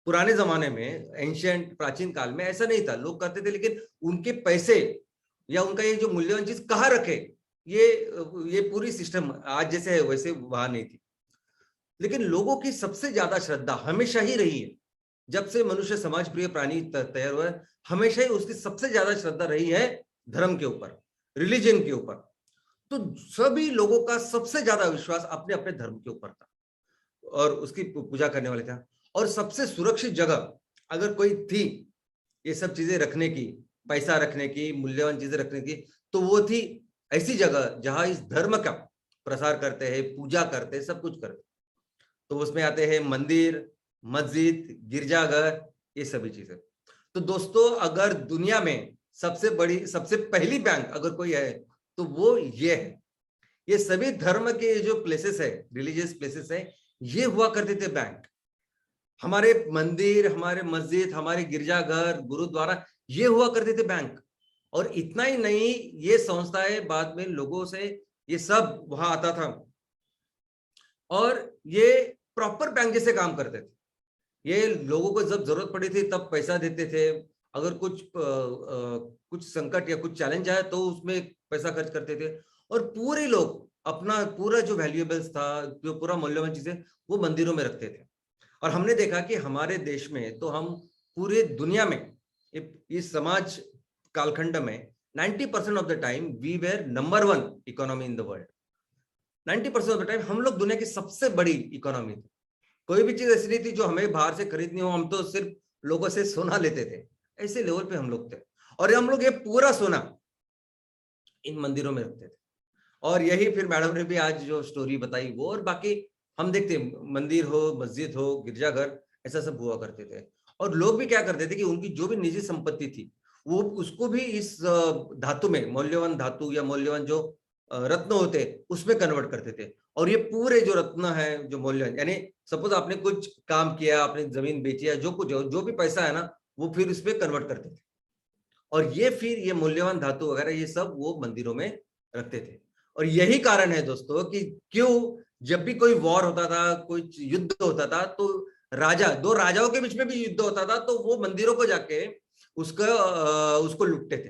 पुराने जमाने में, एंशिएंट प्राचीन काल में ऐसा नहीं था, लोग करते थे, लेकिन उनके पैसे या उनका ये जो मूल्यवान चीज कहाँ रखे, ये पूरी सिस्टम आज जैसे है वैसे वहां नहीं थी। लेकिन लोगों की सबसे ज्यादा श्रद्धा हमेशा ही रही है, जब से मनुष्य समाज प्रिय प्राणी तैयार हुआ है, हमेशा ही उसकी सबसे ज्यादा श्रद्धा रही है धर्म के ऊपर, रिलीजन के ऊपर। तो सभी लोगों का सबसे ज्यादा विश्वास अपने अपने धर्म के ऊपर था और उसकी पूजा करने वाले था। और सबसे सुरक्षित जगह अगर कोई थी ये सब चीजें रखने की, पैसा रखने की, मूल्यवान चीजें रखने की, तो वो थी ऐसी जगह जहां इस धर्म का प्रसार करते हैं, पूजा करते हैं, सब कुछ करते हैं। तो उसमें आते हैं मंदिर, मस्जिद, गिरजाघर, ये सभी चीजें। तो दोस्तों, अगर दुनिया में सबसे बड़ी, सबसे पहली बैंक अगर कोई है तो वो ये है। ये सभी धर्म के जो प्लेसेस है, रिलीजियस प्लेसेस है, ये हुआ करते थे बैंक। हमारे मंदिर, हमारे मस्जिद, हमारे गिरजाघर, गुरुद्वारा, ये हुआ करते थे बैंक। और इतना ही नहीं, ये संस्थाएं बाद में लोगों से ये सब वहां आता था और ये प्रॉपर बैंक जैसे काम करते थे। ये लोगों को जब जरूरत पड़ी थी तब पैसा देते थे, अगर कुछ संकट या कुछ चैलेंज आए तो उसमें पैसा खर्च करते थे। और पूरे लोग अपना पूरा जो वैल्यूएबल्स था, जो पूरा मूल्यवान चीजें, वो मंदिरों में रखते थे। और हमने देखा कि हमारे देश में तो हम पूरे दुनिया में इस समाज कालखंड में 90% of the time we were number 1 economy in the world. 90% of the time हम लोग दुनिया की सबसे बड़ी इकोनॉमी थी। कोई भी चीज ऐसी नहीं थी जो हमें बाहर से खरीदनी हो, हम तो सिर्फ लोगों से सोना लेते थे, ऐसे लेवल पे हम लोग थे। और हम लोग ये पूरा सोना इन मंदिरों में रखते थे। और यही फिर मैडम ने भी आज जो स्टोरी बताई वो, और बाकी हम देखते मंदिर हो, मस्जिद हो, गिरजाघर, ऐसा सब हुआ करते थे। और लोग भी क्या करते थे कि उनकी जो भी निजी संपत्ति थी वो उसको भी इस धातु में, मूल्यवान धातु या मूल्यवान जो रत्न होते उसमें कन्वर्ट करते थे। और ये पूरे जो रत्न है, जो मूल्यवान, यानी सपोज आपने कुछ काम किया, आपने जमीन बेची या जो कुछ जो भी पैसा है ना, वो फिर उस पर कन्वर्ट करते थे। और ये फिर ये मूल्यवान धातु वगैरह ये सब वो मंदिरों में रखते थे। और यही कारण है दोस्तों कि क्यों जब भी कोई वॉर होता था, कोई युद्ध होता था, तो दो राजाओं के बीच में भी युद्ध होता था तो वो मंदिरों को जाके उसको लूटते थे।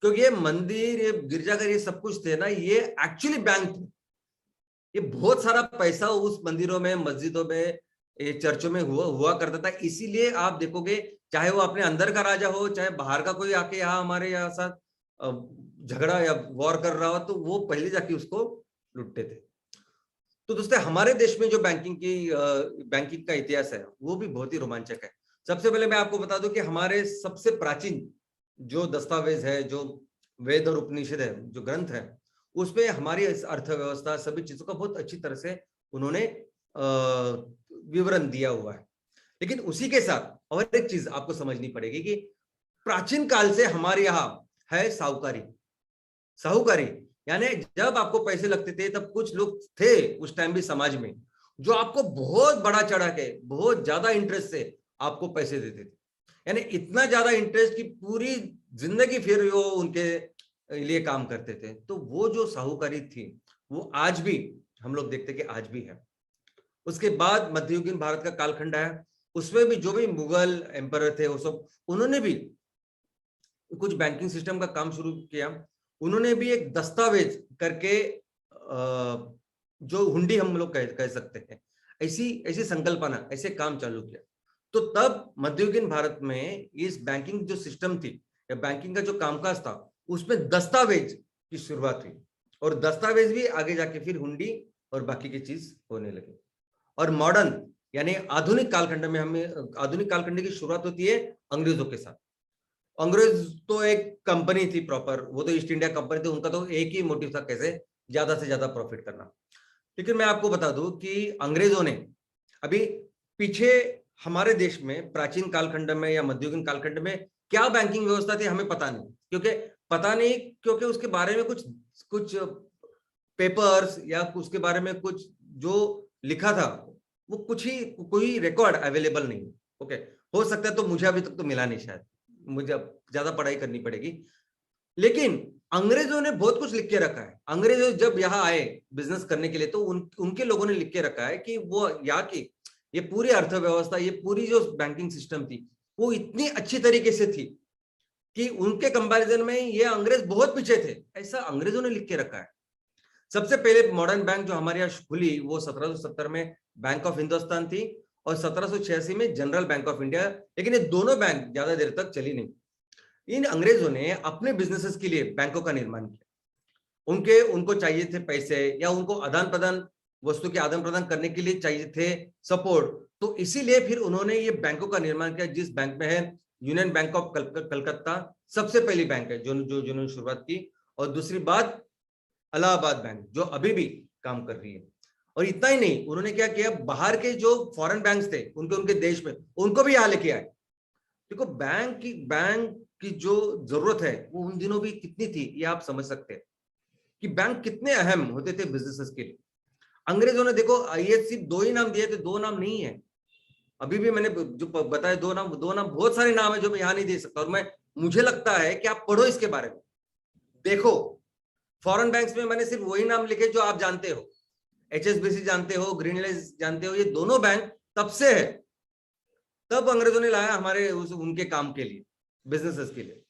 क्योंकि ये मंदिर, ये गिरजाघर, ये सब कुछ थे ना, ये एक्चुअली बैंक थे। ये बहुत सारा पैसा उस मंदिरों में, मस्जिदों में, ये चर्चों में हुआ करता था। इसीलिए आप देखोगे, चाहे वो अपने अंदर का राजा हो, चाहे बाहर का कोई आके यहाँ हमारे यहाँ साथ झगड़ा या वॉर कर रहा हो, तो वो पहले जाके उसको लुटते थे। तो दोस्तों हमारे देश में जो बैंकिंग का इतिहास है वो भी बहुत ही रोमांचक है। सबसे पहले मैं आपको बता दूं कि हमारे सबसे प्राचीन जो दस्तावेज है, जो वेद और उपनिषद है, जो ग्रंथ है, उसमें हमारी अर्थव्यवस्था, सभी चीजों का बहुत अच्छी तरह से उन्होंने विवरण दिया हुआ है। लेकिन उसी के साथ और एक चीज आपको समझनी पड़ेगी कि प्राचीन काल से हमारे यहाँ है साहूकारी। साहूकारी यानी जब आपको पैसे लगते थे तब कुछ लोग थे उस टाइम भी समाज में जो आपको बहुत बड़ा चढ़ा के, बहुत ज्यादा इंटरेस्ट से आपको पैसे देते थे। यानी इतना ज्यादा इंटरेस्ट कि पूरी जिंदगी फिर वो उनके लिए काम करते थे। तो वो जो साहूकारी थी वो आज भी हम लोग देखते कि आज भी है। उसके बाद मध्ययुगीन भारत का कालखंड आया, उसमें भी जो भी मुगल एम्पायर थे वो सब, उन्होंने भी कुछ बैंकिंग सिस्टम का काम शुरू किया। उन्होंने भी एक दस्तावेज करके जो हुंडी हम लोग कह सकते हैं, ऐसी ऐसी संकल्पना, ऐसे काम चालू किया। तो तब मध्ययुगीन भारत में इस बैंकिंग जो सिस्टम थी या बैंकिंग का जो कामकाज था उसमें दस्तावेज की शुरुआत हुई। और दस्तावेज भी आगे जाके फिर हुंडी और बाकी की चीज होने लगी। और मॉडर्न यानी आधुनिक कालखंड में आधुनिक कालखंड की शुरुआत होती है अंग्रेजों के साथ। अंग्रेज तो एक कंपनी थी प्रॉपर, वो तो ईस्ट इंडिया कंपनी थी, उनका तो एक ही मोटिव था, कैसे ज्यादा से ज्यादा प्रॉफिट करना। लेकिन मैं आपको बता दूं कि अंग्रेजों ने अभी पीछे हमारे देश में प्राचीन कालखंड में या मध्ययुगीन कालखंड में क्या बैंकिंग व्यवस्था थी हमें पता नहीं, क्योंकि उसके बारे में कुछ पेपर्स या उसके बारे में कुछ जो लिखा था वो कोई रिकॉर्ड अवेलेबल नहीं। ओके, हो सकता है, तो मुझे अभी तक तो मिला नहीं, शायद मुझे ज्यादा पढ़ाई करनी पड़ेगी। लेकिन अंग्रेजों ने बहुत कुछ लिख के रखा है। अंग्रेजों जब यहाँ आए बिजनेस करने के लिए तो उनके लोगों ने लिख के रखा है कि वो यहाँ की ये पूरी अर्थव्यवस्था, ये पूरी जो बैंकिंग सिस्टम थी वो इतनी अच्छी तरीके से थी कि उनके कंपैरिजन में ये अंग्रेज बहुत पीछे थे, ऐसा अंग्रेजों ने लिख के रखा है। सबसे पहले मॉडर्न बैंक जो हमारे यहाँ खुली वो 1770 में बैंक ऑफ हिंदुस्तान थी और 1786 में जनरल बैंक ऑफ इंडिया। लेकिन ये दोनों बैंक ज्यादा देर तक चली नहीं। इन अंग्रेजों ने अपने बिजनेसेस के लिए बैंकों का निर्माण किया। उनको चाहिए थे पैसे या उनको आदान प्रदान, वस्तु के आदान प्रदान करने के लिए चाहिए थे सपोर्ट। तो इसीलिए फिर उन्होंने ये बैंकों का निर्माण किया, जिस बैंक में है यूनियन बैंक ऑफ कलकत्ता, सबसे पहली बैंक है जिन्होंने शुरुआत की। और दूसरी बात इलाहाबाद बैंक जो अभी भी काम कर रही है। और इतना ही नहीं, उन्होंने क्या किया, बाहर के जो फॉरेन बैंक्स थे उनके देश में उनको भी यहाँ लेके आए। देखो बैंक की जो जरूरत है वो उन दिनों भी कितनी थी, ये आप समझ सकते हैं कि बैंक कितने अहम होते थे बिजनेसेस के लिए। अंग्रेजों ने देखो ये सिर्फ दो ही नाम दिए थे, दो नाम नहीं है। अभी भी मैंने जो बताया दो नाम, बहुत सारे नाम है जो मैं यहाँ नहीं दे सकता। और मुझे लगता है कि आप पढ़ो इसके बारे में, देखो फॉरेन बैंक्स में मैंने सिर्फ वही नाम लिखे जो आप जानते हो। HSBC जानते हो, ग्रीनलैंड जानते हो, ये दोनों बैंक तब से है, तब अंग्रेजों ने लाया हमारे उनके काम के लिए, बिजनेसेस के लिए।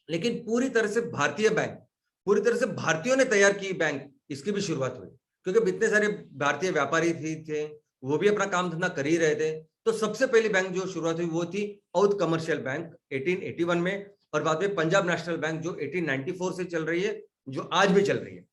लेकिन पूरी तरह से भारतीय बैंक, पूरी तरह से भारतीयों ने तैयार की बैंक, इसकी भी शुरुआत हुई, क्योंकि इतने सारे भारतीय व्यापारी थे, वो भी अपना काम धंधा कर ही रहे थे। तो सबसे पहली बैंक जो शुरुआत हुई वो थी औध कमर्शियल बैंक 1881 में, और बाद में पंजाब नेशनल बैंक जो 1894 से चल रही है, जो आज भी चल रही है।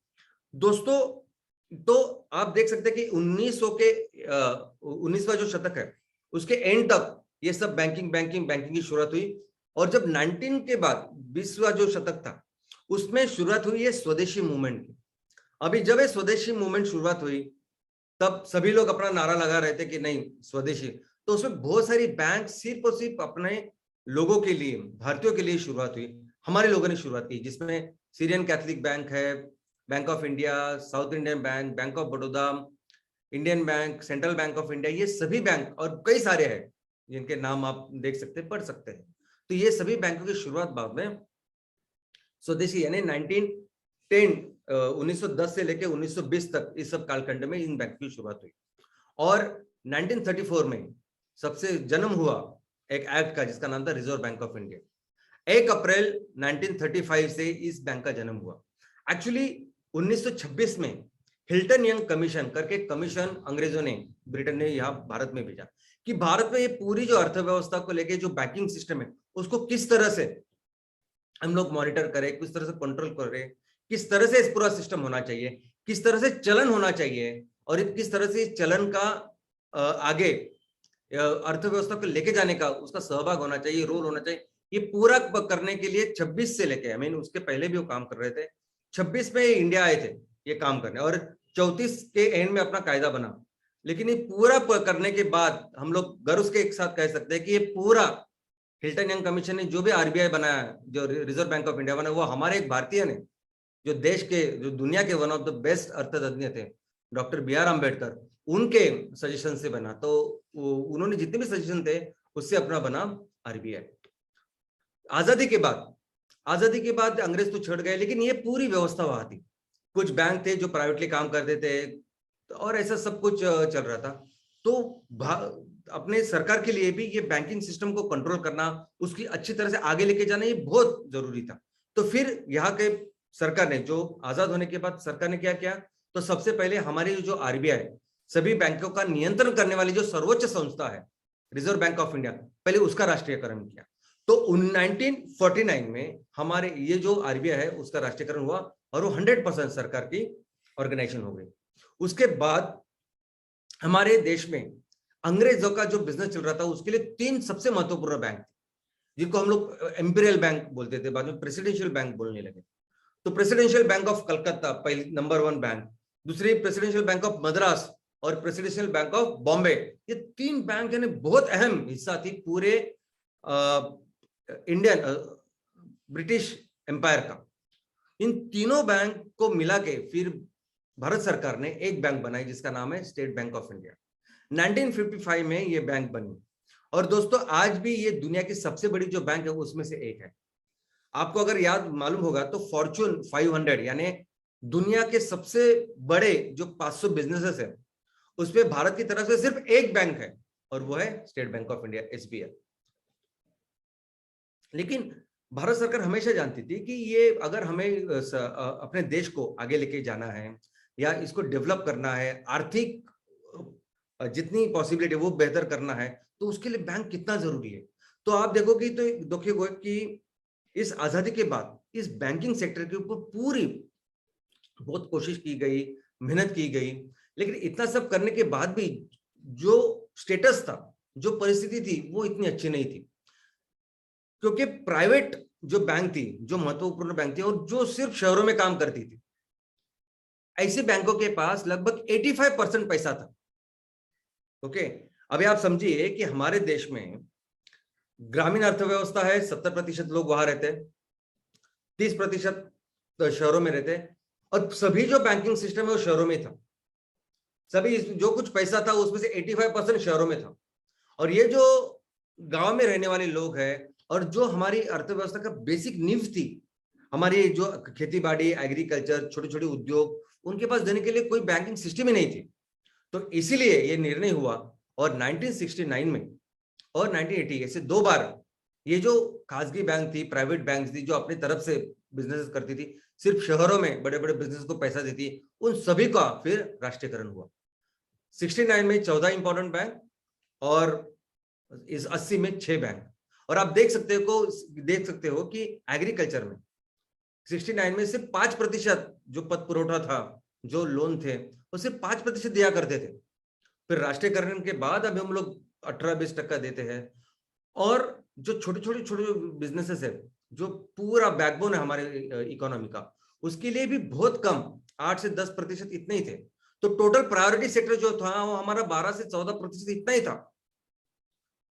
दोस्तों, तो आप देख सकते हैं कि 19वां जो शतक है उसके एंड तक ये सब बैंकिंग की शुरुआत हुई। और जब 19 के बाद 20वां जो शतक था उसमें शुरुआत हुई है स्वदेशी मूवमेंट की। अभी जब ये स्वदेशी मूवमेंट शुरुआत हुई तब सभी लोग अपना नारा लगा रहे थे कि नहीं स्वदेशी, तो उसमें बहुत सारी बैंक सिर्फ और सिर्फ अपने लोगों के लिए, भारतीयों के लिए शुरुआत हुई। हमारे लोगों ने शुरुआत की, जिसमें सीरियन कैथलिक बैंक है, bank of India, south Indian bank, bank of Baroda, Indian bank, central bank of India, ये सभी बैंक और कई सारे हैं जिनके नाम आप देख सकते हैं, पढ़ सकते हैं। तो ये सभी बैंकों की शुरुआत बाद में स्वदेशी यानी 1910 से लेकर 1920 तक इस सब कालखंड में इन बैंक की शुरुआत हुई। और 1934 में सबसे जन्म हुआ एक एक्ट का जिसका नाम था रिजर्व बैंक ऑफ इंडिया। 1 अप्रैल 1935 से इस बैंक का जन्म हुआ। एक्चुअली 1926 में हिल्टन यंग कमीशन करके कमीशन अंग्रेजों ने, ब्रिटेन ने यहाँ भारत में भेजा कि भारत में ये पूरी जो अर्थव्यवस्था को लेके जो बैंकिंग सिस्टम है उसको किस तरह से हम लोग मॉनिटर करें, किस तरह से कंट्रोल करें, किस तरह से इस पूरा सिस्टम होना चाहिए, किस तरह से चलन होना चाहिए, और किस तरह से इस चलन का आगे अर्थव्यवस्था को लेके जाने का उसका सहभाग होना चाहिए, रोल होना चाहिए। ये पूरा करने के लिए 26 से लेके, आई मीन उसके पहले भी वो काम कर रहे थे, 26 में इंडिया आए थे ये काम करने, और 34 के एंड में अपना कायदा बना। लेकिन ये पूरा करने के बाद हम लोग गर्व के एक साथ कह सकते हैं कि ये पूरा हिल्टन यंग कमीशन ने जो भी आरबीआई बनाया, जो रिजर्व बैंक ऑफ इंडिया बनाया, वो हमारे एक भारतीय ने, जो देश के, जो दुनिया के वन ऑफ द बेस्ट अर्थतज्ञ थे, डॉक्टर बी आर अम्बेडकर, उनके सजेशन से बना। तो उन्होंने जितने भी सजेशन थे उससे अपना बना आरबीआई। आजादी के बाद अंग्रेज तो छड़ गए, लेकिन ये पूरी व्यवस्था वहां थी। कुछ बैंक थे जो प्राइवेटली काम करते थे और ऐसा सब कुछ चल रहा था। तो अपने सरकार के लिए भी ये बैंकिंग सिस्टम को कंट्रोल करना, उसकी अच्छी तरह से आगे लेके जाना, ये बहुत जरूरी था। तो फिर यहाँ के सरकार ने, जो आजाद होने के बाद सरकार ने क्या किया, तो सबसे पहले हमारी जो आरबीआई, सभी बैंकों का नियंत्रण करने वाली जो सर्वोच्च संस्था है रिजर्व बैंक ऑफ इंडिया, पहले उसका राष्ट्रीयकरण किया। तो 1949 में हमारे ये जो आरबीआई है उसका राष्ट्रीयकरण हुआ और वो 100% सरकार की ऑर्गेनाइजेशन हो गई। उसके बाद हमारे देश में अंग्रेजों का जो बिजनेस चल रहा था उसके लिए 3 सबसे महत्वपूर्ण बैंक थे, जिनको हम लोग इंपीरियल बैंक बोलते थे, बाद में प्रेसिडेंशियल बैंक बोलने लगे। तो प्रेसिडेंशियल बैंक ऑफ कलकत्ता पहले नंबर 1 बैंक, दूसरी प्रेसिडेंशियल बैंक ऑफ मद्रास और प्रेसिडेंशियल बैंक ऑफ बॉम्बे। ये 3 बैंक यानी बहुत अहम हिस्सा थी पूरे इंडियन ब्रिटिश एम्पायर का। इन तीनों बैंक को मिला के फिर भारत सरकार ने एक बैंक बनाई जिसका नाम है स्टेट बैंक ऑफ इंडिया। 1955 में ये बैंक बनी। और दोस्तों आज भी ये दुनिया की सबसे बड़ी जो बैंक है उसमें से एक है। आपको अगर याद मालूम होगा तो फॉर्चून 500 यानी दुनिया के सबसे बड़े जो 500 बिजनेसेस है उसमें भारत की तरफ से सिर्फ एक बैंक है और वो है state bank of India, SBI. लेकिन भारत सरकार हमेशा जानती थी कि ये अगर हमें अपने देश को आगे लेके जाना है या इसको डेवलप करना है, आर्थिक जितनी पॉसिबिलिटी वो बेहतर करना है, तो उसके लिए बैंक कितना जरूरी है। तो आप देखोगे तो देखिए कि इस आजादी के बाद इस बैंकिंग सेक्टर के ऊपर पूरी बहुत कोशिश की गई, मेहनत की गई, लेकिन इतना सब करने के बाद भी जो स्टेटस था, जो परिस्थिति थी, वो इतनी अच्छी नहीं थी। क्योंकि प्राइवेट जो बैंक थी, जो महत्वपूर्ण बैंक थी और जो सिर्फ शहरों में काम करती थी, ऐसे बैंकों के पास लगभग 85% पैसा था। ओके, अभी आप समझिए कि हमारे देश में ग्रामीण अर्थव्यवस्था है, 70% लोग वहां रहते हैं, 30% शहरों में रहते हैं, और सभी जो बैंकिंग सिस्टम है वो शहरों में था। सभी जो कुछ पैसा था उसमें से 85% शहरों में था। और ये जो गांव में रहने वाले लोग हैं और जो हमारी अर्थव्यवस्था का बेसिक नींव थी, हमारी जो खेती बाड़ी, एग्रीकल्चर, छोटे छोटे उद्योग, उनके पास देने के लिए कोई बैंकिंग सिस्टम ही नहीं थी। तो इसीलिए ये निर्णय हुआ और 1969 में और 1980 ऐसे 2 बार ये जो खासगी बैंक थी, प्राइवेट बैंक थी, जो अपनी तरफ से बिजनेस करती थी, सिर्फ शहरों में बड़े बड़े बिजनेस को पैसा देती, उन सभी का फिर राष्ट्रीयकरण हुआ। 69 में 14 इंपॉर्टेंट बैंक और इस 80 में 6 बैंक। और आप देख सकते हो कि एग्रीकल्चर में 69 में सिर्फ 5% जो पद पुरवठा था, जो लोन थे, वो सिर्फ 5% दिया करते थे। फिर राष्ट्रीयकरण के बाद अभी हम लोग 18-20% देते हैं। और जो छोटे बिजनेसेस है, जो पूरा बैकबोन है हमारे इकोनॉमी का, उसके लिए भी बहुत कम 8 से 10% इतने ही थे। तो टोटल प्रायोरिटी सेक्टर जो था वो हमारा 12 से 14% इतना ही था।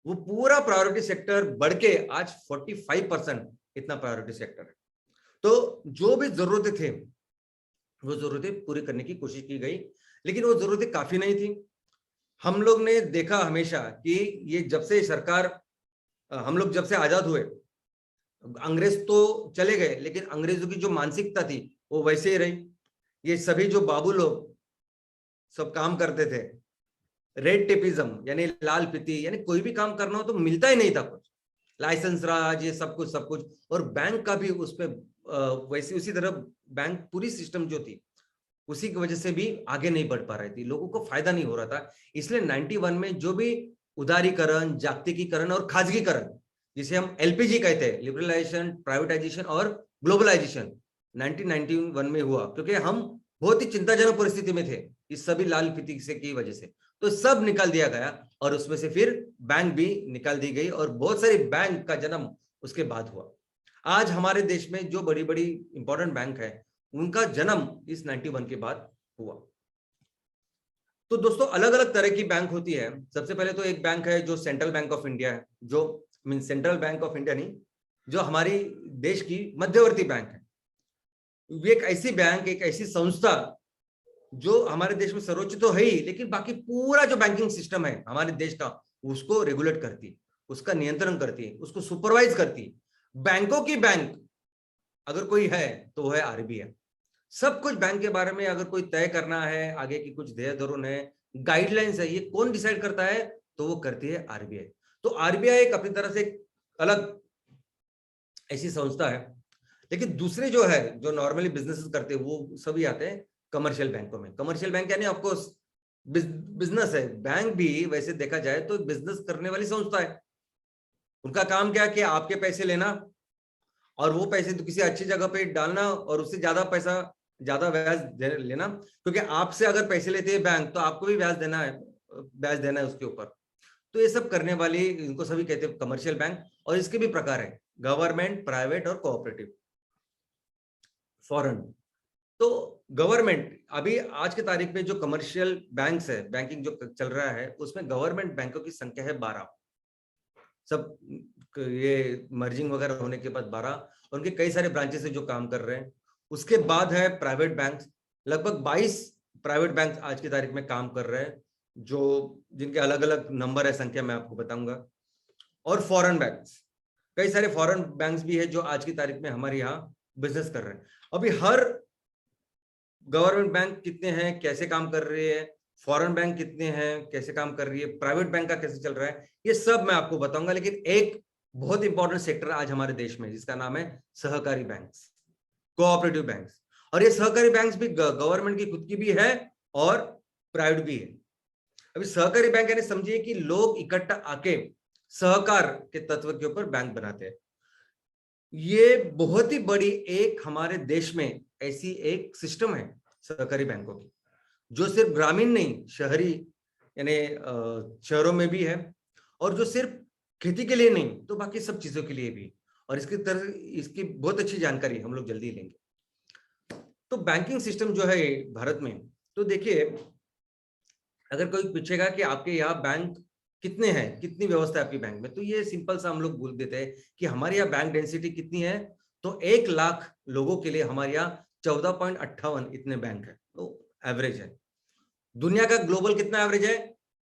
वो पूरा प्रायोरिटी सेक्टर बढ़ के आज 45% इतना प्रायोरिटी सेक्टर है। तो जो भी जरूरतें थे वो जरूरतें पूरी करने की कोशिश की गई, लेकिन वो जरूरतें काफी नहीं थी। हम लोग ने देखा हमेशा कि ये जब से सरकार, हम लोग जब से आजाद हुए, अंग्रेज तो चले गए लेकिन अंग्रेजों की जो मानसिकता थी वो वैसे ही रही। ये सभी जो बाबू लोग सब काम करते थे, रेड टेपिज्म यानी लाल फीती, यानी कोई भी काम करना हो तो मिलता ही नहीं था कुछ, लाइसेंस राज, ये सब कुछ। और बैंक का भी उसमें वैसे उसी तरह बैंक पूरी सिस्टम जो थी उसी की वजह से भी आगे नहीं बढ़ पा रही थी, लोगों को फायदा नहीं हो रहा था। इसलिए 91 में जो भी उदारीकरण, जागतिकीकरण और खाजगीकरण, जिसे हम एलपीजी कहते हैं, लिबरलाइजेशन, प्राइवेटाइजेशन और ग्लोबलाइजेशन, 1991 में हुआ, क्योंकि हम बहुत ही चिंताजनक परिस्थिति में थे इस सभी लाल फीती से की वजह से। तो सब निकाल दिया गया और उसमें से फिर बैंक भी निकाल दी गई और बहुत सारे बैंक का जन्म उसके बाद हुआ। आज हमारे देश में जो बड़ी बड़ी इंपॉर्टेंट बैंक है उनका जन्म इस 91 के बाद हुआ। तो दोस्तों अलग अलग तरह की बैंक होती है। सबसे पहले तो एक बैंक है जो सेंट्रल बैंक ऑफ इंडिया है, जो mean central bank of India नहीं, जो हमारी देश की मध्यवर्ती बैंक है। ये एक ऐसी बैंक, एक ऐसी संस्था जो हमारे देश में सर्वोच्च तो है ही, लेकिन बाकी पूरा जो बैंकिंग सिस्टम है हमारे देश का उसको रेगुलेट करती है, उसका नियंत्रण करती है, उसको सुपरवाइज करती है। बैंकों की बैंक अगर कोई है तो वो है आरबीआई। सब कुछ बैंक के बारे में अगर कोई तय करना है, आगे की कुछ ध्येय धोरण है, गाइडलाइंस है, ये कौन डिसाइड करता है? तो वो करती है आरबीआई। तो आरबीआई एक अपनी तरह से एक अलग ऐसी संस्था है। लेकिन दूसरे जो है, जो नॉर्मली बिजनेस करते हैं, वो सभी आते हैं कमर्शियल बैंकों में। कमर्शियल बैंक यानी ऑफकोर्स बिजनेस है। बैंक भी वैसे देखा जाए तो बिजनेस करने वाली संस्था है। उनका काम क्या है कि आपके पैसे लेना और वो पैसे तो किसी अच्छी जगह पे डालना और उससे ज्यादा पैसा, ज्यादा ब्याज लेना, क्योंकि आपसे अगर पैसे लेते हैं बैंक तो आपको भी ब्याज देना है उसके ऊपर। तो ये सब करने वाली, इनको सभी कहते हैं कमर्शियल बैंक। और इसके भी प्रकार है, गवर्नमेंट, प्राइवेट और कोऑपरेटिव, फॉरेन। तो गवर्नमेंट, अभी आज की तारीख में जो कमर्शियल बैंक्स है, बैंकिंग जो चल रहा है, उसमें गवर्नमेंट बैंकों की संख्या है 12। सब ये मर्जिंग वगैरह होने के बाद 12, उनके कई सारे ब्रांचेस है जो काम कर रहे हैं। उसके बाद है प्राइवेट बैंक, लगभग 22 प्राइवेट बैंक आज की तारीख में काम कर रहे हैं, जो जिनके अलग अलग नंबर है, संख्या मैं आपको बताऊंगा। और फॉरेन बैंक्स, कई सारे फॉरेन बैंक्स भी है जो आज की तारीख में हमारे यहाँ बिजनेस कर रहे हैं। अभी हर गवर्नमेंट बैंक कितने हैं, कैसे काम कर रही है, फॉरेन बैंक कितने हैं, कैसे काम कर रही है, प्राइवेट बैंक का कैसे चल रहा है, ये सब मैं आपको बताऊंगा। लेकिन एक बहुत इंपॉर्टेंट सेक्टर आज हमारे देश में जिसका नाम है सहकारी बैंक्स, कोऑपरेटिव बैंक्स। और ये सहकारी बैंक्स भी गवर्नमेंट की खुद की भी है और प्राइवेट भी है। अभी सहकारी बैंक यानी समझिए कि लोग इकट्ठा आके सहकार के तत्व के ऊपर बैंक बनाते हैं। ये बहुत ही बड़ी एक हमारे देश में ऐसी एक सिस्टम है सहकारी बैंकों की, जो सिर्फ ग्रामीण नहीं, शहरी यानी शहरों में भी है, और जो सिर्फ खेती के लिए नहीं तो बाकी सब चीजों के लिए भी। और इसकी बहुत अच्छी जानकारी हम लोग जल्दी लेंगे। तो बैंकिंग सिस्टम जो है भारत में, तो देखिए अगर कोई पूछेगा कि आपके यहाँ बैंक कितने हैं, कितनी व्यवस्था है आपकी बैंक में, तो ये सिंपल सा हम लोग बोल देते हैं कि हमारे यहाँ बैंक डेंसिटी कितनी है, तो 1 लाख लोगों के लिए हमारे यहाँ 14.58 इतने बैंक है, तो एवरेज है। दुनिया का ग्लोबल कितना एवरेज है,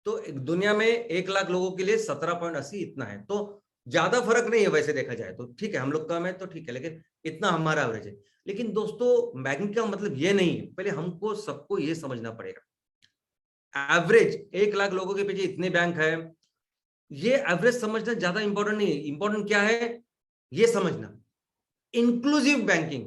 तो दुनिया में 1 लाख लोगों के लिए 17.80 इतना है। तो ज्यादा फर्क नहीं है वैसे देखा जाए तो, ठीक है, हम लोग कम है तो ठीक है, लेकिन इतना हमारा एवरेज है। लेकिन दोस्तों बैंकिंग का मतलब ये नहीं, पहले हमको सबको ये समझना पड़ेगा, एवरेज 1 लाख लोगों के पीछे इतने बैंक है, ये एवरेज समझना ज्यादा इंपॉर्टेंट नहीं है। इंपॉर्टेंट क्या है, ये समझना इंक्लूसिव बैंकिंग।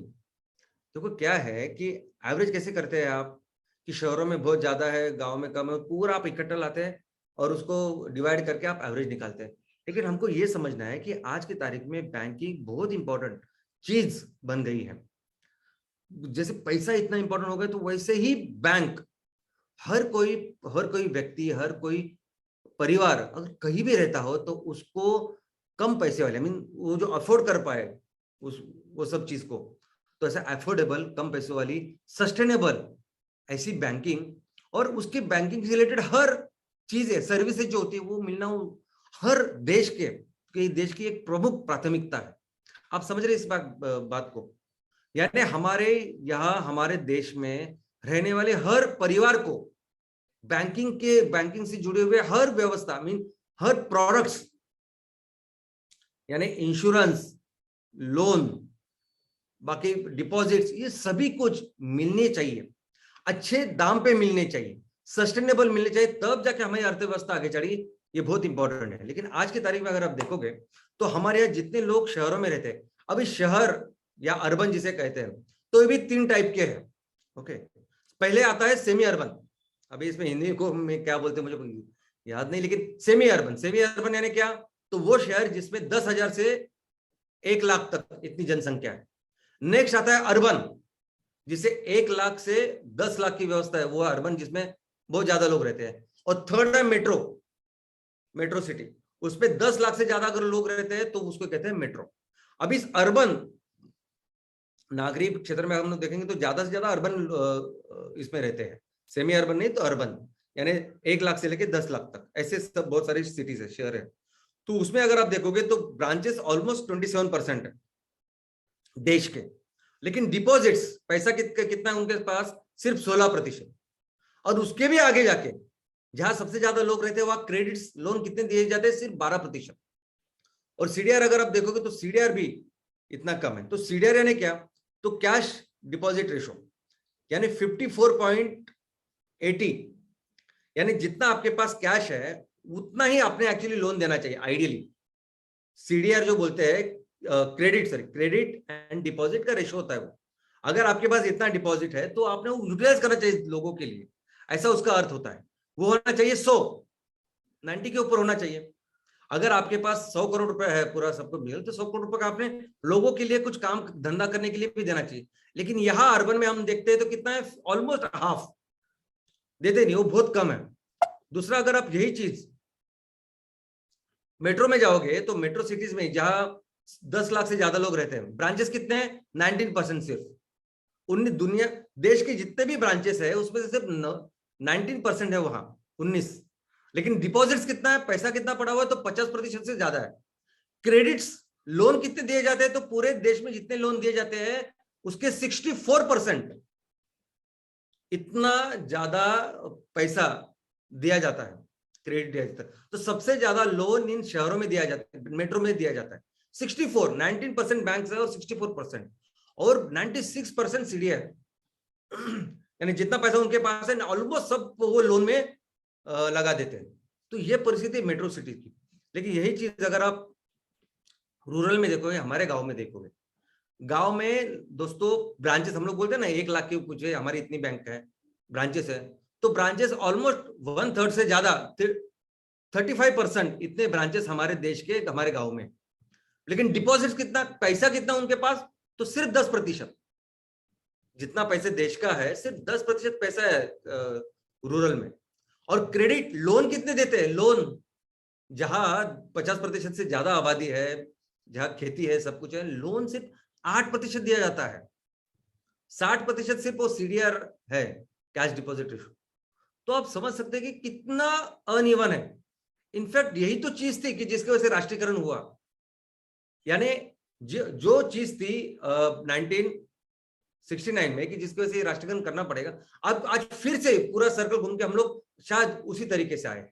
देखो क्या है कि एवरेज कैसे करते हैं आप, कि शहरों में बहुत ज्यादा है, गांव में कम है, पूरा आप इकट्ठा लाते हैं और उसको डिवाइड करके आप एवरेज निकालते हैं। लेकिन हमको ये समझना है कि आज की तारीख में बैंकिंग बहुत इंपॉर्टेंट चीज बन गई है। जैसे पैसा इतना इंपॉर्टेंट हो गया, तो वैसे ही बैंक, हर कोई व्यक्ति, हर कोई परिवार अगर कहीं भी रहता हो तो उसको कम पैसे वाले, आई मीन वो जो अफोर्ड कर पाए उस वो सब चीज को, तो ऐसा अफोर्डेबल, कम पैसों वाली, सस्टेनेबल ऐसी बैंकिंग, और उसके बैंकिंग से रिलेटेड हर चीजें, सर्विसेज जो होती है वो मिलना, वो हर देश की एक प्रमुख प्राथमिकता है। आप समझ रहे इस बात को? यानी हमारे देश में रहने वाले हर परिवार को बैंकिंग से जुड़े हुए हर व्यवस्था, मीन हर प्रोडक्ट्स, यानी इंश्योरेंस, लोन, बाकी डिपॉजिट्स, ये सभी कुछ मिलने चाहिए, अच्छे दाम पे मिलने चाहिए, सस्टेनेबल मिलने चाहिए, तब जाके हमारी अर्थव्यवस्था आगे चढ़ी। ये बहुत इंपॉर्टेंट है। लेकिन आज की तारीख में अगर आप देखोगे तो हमारे यहाँ जितने लोग शहरों में रहते हैं, अभी शहर या अर्बन जिसे कहते हैं, तो ये भी 3 टाइप के हैं। ओके, पहले आता है सेमी अर्बन। अभी इसमें हिंदी को में क्या बोलते हैं मुझे याद नहीं, लेकिन सेमी अर्बन यानी क्या? तो वो शहर जिसमें 10,000 से 1 लाख तक इतनी जनसंख्या है। नेक्स्ट आता है अर्बन, जिसे 1 लाख से 10 लाख की व्यवस्था है, वो अर्बन जिसमें बहुत ज्यादा लोग रहते हैं। और थर्ड है मेट्रो सिटी, उसमें 10 लाख से ज्यादा अगर लोग रहते हैं तो उसको कहते हैं मेट्रो। अब इस अर्बन नागरिक क्षेत्र में हम लोग देखेंगे तो ज्यादा से ज्यादा अर्बन इसमें रहते हैं, सेमी अर्बन नहीं तो अर्बन, यानी 1 लाख से लेके 10 लाख तक, ऐसे सब बहुत सारी सिटीज है, शहर है। तो उसमें अगर आप देखोगे तो ब्रांचेस ऑलमोस्ट 27% है देश के, लेकिन डिपॉजिट्स, पैसा कितना है उनके पास? सिर्फ 16%। और उसके भी आगे जाके जहां सबसे ज्यादा लोग रहते हैं वहां क्रेडिट्स, लोन कितने दिए जाते हैं? सिर्फ 12%। और सीडीआर अगर आप देखोगे तो सीडीआर भी इतना कम है। तो सीडीआर यानी क्या? तो कैश डिपॉजिट रेशो, यानी 54.80, यानी जितना आपके पास कैश है उतना ही आपने एक्चुअली लोन देना चाहिए आइडियली। सीडीआर जो बोलते हैं क्रेडिट एंड डिपॉजिट का रेशो होता है वो। अगर आपके पास इतना डिपॉजिट है तो आपने वो यूटिलाइज करना चाहिए लोगों के लिए, ऐसा उसका अर्थ होता है। वो होना चाहिए 90 के ऊपर होना चाहिए। अगर आपके पास 100 करोड़ रुपए है, पूरा सबको मिल, तो 100 करोड़ रुपए का आपने लोगों के लिए कुछ काम धंधा करने के लिए भी देना चाहिए। लेकिन यहाँ अर्बन में हम देखते हैं तो कितना है? ऑलमोस्ट हाफ देते नहीं, वो बहुत कम है। दूसरा, अगर आप यही चीज मेट्रो में जाओगे तो मेट्रो सिटीज में जहां 10 लाख से ज्यादा लोग रहते हैं, ब्रांचेस कितने हैं? 19% सिर्फ। दुनिया देश के जितने भी ब्रांचेस है उसमें से सिर्फ 19% है वहां, 19। लेकिन डिपॉजिट्स कितना है? पैसा कितना पड़ा हुआ है? तो 50% से ज्यादा है। क्रेडिट्स, लोन कितने दिए जाते हैं? तो पूरे देश में जितने लोन दिए जाते हैं उसके 64% इतना ज्यादा पैसा दिया जाता है, क्रेडिट दिया जाता है। तो सबसे ज्यादा लोन इन शहरों में दिया जाता है, मेट्रो में दिया जाता है। 19% बैंक है और 64%, और 96% सीडीआर, यानी जितना पैसा उनके पास है ऑलमोस्ट सब वो लोन में लगा देते हैं। तो ये परिस्थिति मेट्रो सिटी की। लेकिन यही चीज अगर आप रूरल में देखोगे, हमारे गांव में देखोगे, गांव में दोस्तों ब्रांचेस, हम लोग बोलते हैं ना 1 लाख के कुछ है, हमारी इतनी बैंक है, ब्रांचेस है, तो ब्रांचेस ऑलमोस्ट 1/3 से ज्यादा, 35% इतने ब्रांचेस हमारे देश के, हमारे गांव में। लेकिन डिपॉजिट कितना, पैसा कितना उनके पास? तो सिर्फ 10%। जितना पैसे देश का है सिर्फ 10% पैसा है रूरल में। और क्रेडिट लोन कितने देते हैं? लोन जहां 50% से ज्यादा आबादी है, जहां खेती है, सब कुछ है, लोन सिर्फ 8% दिया जाता है। 60% सिर्फ वो सीडीआर है, कैश डिपॉजिट रेशो। तो आप समझ सकते हैं कि कितना अनइवन है। इनफैक्ट यही तो चीज थी कि जिसकी वजह से राष्ट्रीयकरण हुआ, यानी जो चीज थी 1969 में कि जिसकी वजह से राष्ट्रीयकरण करना पड़ेगा, अब आज फिर से पूरा सर्कल घूम के हम लोग शायद उसी तरीके से आए।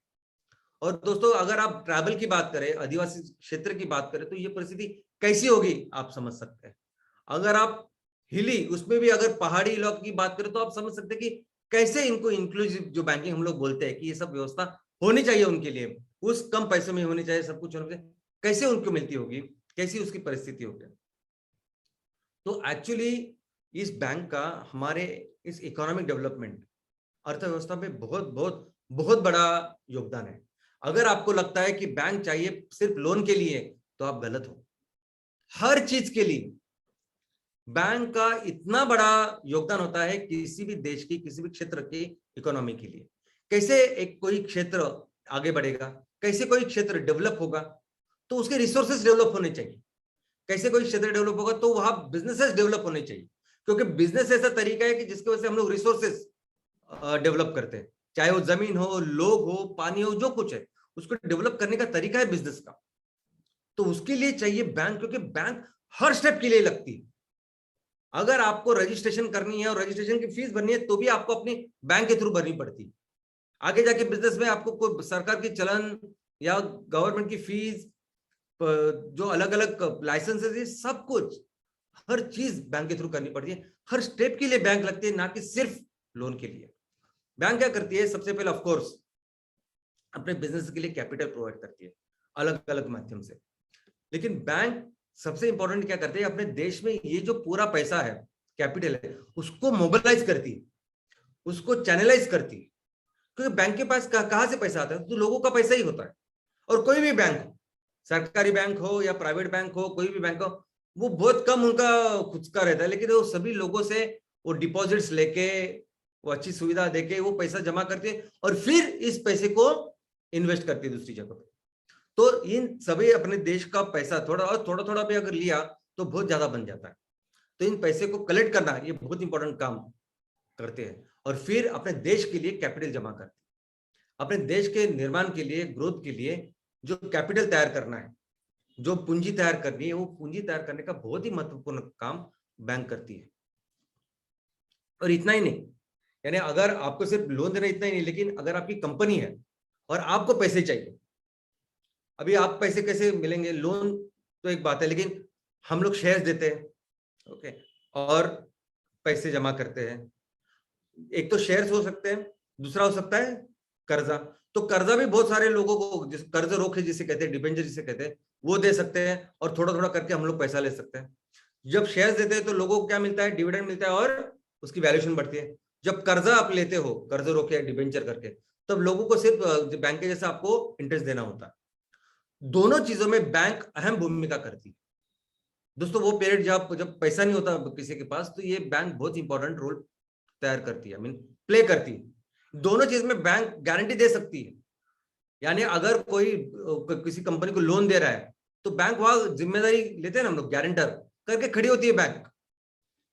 और दोस्तों अगर आप ट्राइबल की बात करें, आदिवासी क्षेत्र की बात करें, तो ये परिस्थिति कैसी होगी आप समझ सकते हैं। अगर आप हिली, उसमें भी अगर पहाड़ी इलाकों की बात करें तो आप समझ सकते हैं कि कैसे इनको इंक्लूसिव जो बैंकिंग हम लोग बोलते हैं कि ये सब व्यवस्था होनी चाहिए उनके लिए, उस कम पैसों में होनी चाहिए, सब कुछ होना चाहिए, कैसे उनको मिलती होगी, कैसी उसकी परिस्थिति होगी। तो एक्चुअली इस बैंक का हमारे इस इकोनॉमिक डेवलपमेंट, अर्थव्यवस्था में बहुत बहुत बहुत बड़ा योगदान है। अगर आपको लगता है कि बैंक चाहिए सिर्फ लोन के लिए, तो आप गलत हो। हर चीज के लिए बैंक का इतना बड़ा योगदान होता है किसी भी देश की, किसी भी क्षेत्र की इकोनॉमी के लिए। कैसे एक कोई क्षेत्र आगे बढ़ेगा, कैसे कोई क्षेत्र डेवलप होगा, तो उसके रिसोर्सेज डेवलप होने चाहिए। कैसे कोई क्षेत्र डेवलप होगा, तो वहां बिजनेसेस डेवलप होने चाहिए, क्योंकि बिजनेस ऐसा तरीका है कि जिसकी वजह से हम लोग रिसोर्सेज डेवलप करते हैं। चाहे वो जमीन हो, लोग हो, पानी हो, जो कुछ है, उसको डेवलप करने का तरीका है बिजनेस का। तो उसके लिए चाहिए बैंक, क्योंकि बैंक हर स्टेप के लिए लगती है। अगर आपको रजिस्ट्रेशन करनी है और रजिस्ट्रेशन की फीस भरनी है, तो भी आपको अपनी बैंक के थ्रू भरनी पड़ती है। आगे जाके बिजनेस में आपको कोई सरकार की चलन या गवर्नमेंट की फीस, जो अलग अलग लाइसेंसेस है, सब कुछ, हर चीज बैंक के थ्रू करनी पड़ती है। हर स्टेप के लिए बैंक लगती है, ना कि सिर्फ लोन के लिए। बैंक क्या करती है, सबसे पहले ऑफ कोर्स अपने बिजनेस के लिए कैपिटल प्रोवाइड करती है अलग अलग माध्यम से। लेकिन बैंक सबसे इंपॉर्टेंट क्या करते हैं, अपने देश में ये जो पूरा पैसा है, कैपिटल है, उसको मोबिलाइज करती है, उसको चैनलाइज करती है। क्योंकि बैंक के पास कहां से पैसा आता है, तो लोगों का पैसा ही होता है। और कोई भी बैंक हो, सरकारी बैंक हो या प्राइवेट बैंक हो, कोई भी बैंक हो, वो बहुत कम उनका खुद का रहता है, लेकिन वो सभी लोगों से वो डिपॉजिट्स लेके, वो अच्छी सुविधा देके वो पैसा जमा करते हैं, और फिर इस पैसे को इन्वेस्ट करती है दूसरी जगह पे। तो इन सभी अपने देश का पैसा थोड़ा और थोड़ा थोड़ा भी अगर लिया तो बहुत ज्यादा बन जाता है। तो इन पैसे को कलेक्ट करना, ये बहुत इंपॉर्टेंट काम करते हैं, और फिर अपने देश के लिए कैपिटल जमा करते हैं। अपने देश के निर्माण के लिए, ग्रोथ के लिए जो कैपिटल तैयार करना है, जो पूंजी तैयार करनी है, वो पूंजी तैयार करने का बहुत ही महत्वपूर्ण काम बैंक करती है। और इतना ही नहीं, यानी अगर आपको सिर्फ लोन देना इतना ही नहीं, लेकिन अगर आपकी कंपनी है और आपको पैसे चाहिए, अभी आप पैसे कैसे मिलेंगे, लोन तो एक बात है, लेकिन हम लोग शेयर्स देते हैं, ओके, और पैसे जमा करते हैं। एक तो शेयर्स हो सकते हैं, दूसरा हो सकता है कर्जा। तो कर्जा भी बहुत सारे लोगों को, जिस कर्ज रोके जिसे कहते हैं, डिबेंचर जिसे कहते हैं, वो दे सकते हैं, और थोड़ा थोड़ा करके हम लोग पैसा ले सकते हैं। जब शेयर्स देते हैं तो लोगों को क्या मिलता है, डिविडेंड मिलता है, और उसकी वैल्यूएशन बढ़ती है। जब कर्जा आप लेते हो, कर्ज रोके या डिबेंचर करके, तब लोगों को सिर्फ बैंक के जैसा आपको इंटरेस्ट देना होता है। दोनों चीजों में बैंक अहम भूमिका करती है। दोस्तों, वो पीरियड जब पैसा नहीं होता किसी के पास, तो ये बैंक बहुत इंपॉर्टेंट रोल तैयार करती है, आई मीन प्ले करती है। दोनों चीज में बैंक गारंटी दे सकती है। यानी अगर कोई किसी कंपनी को लोन दे रहा है, तो बैंक वहां जिम्मेदारी लेते हैं ना, हम लोग गारंटर करके खड़ी होती है बैंक,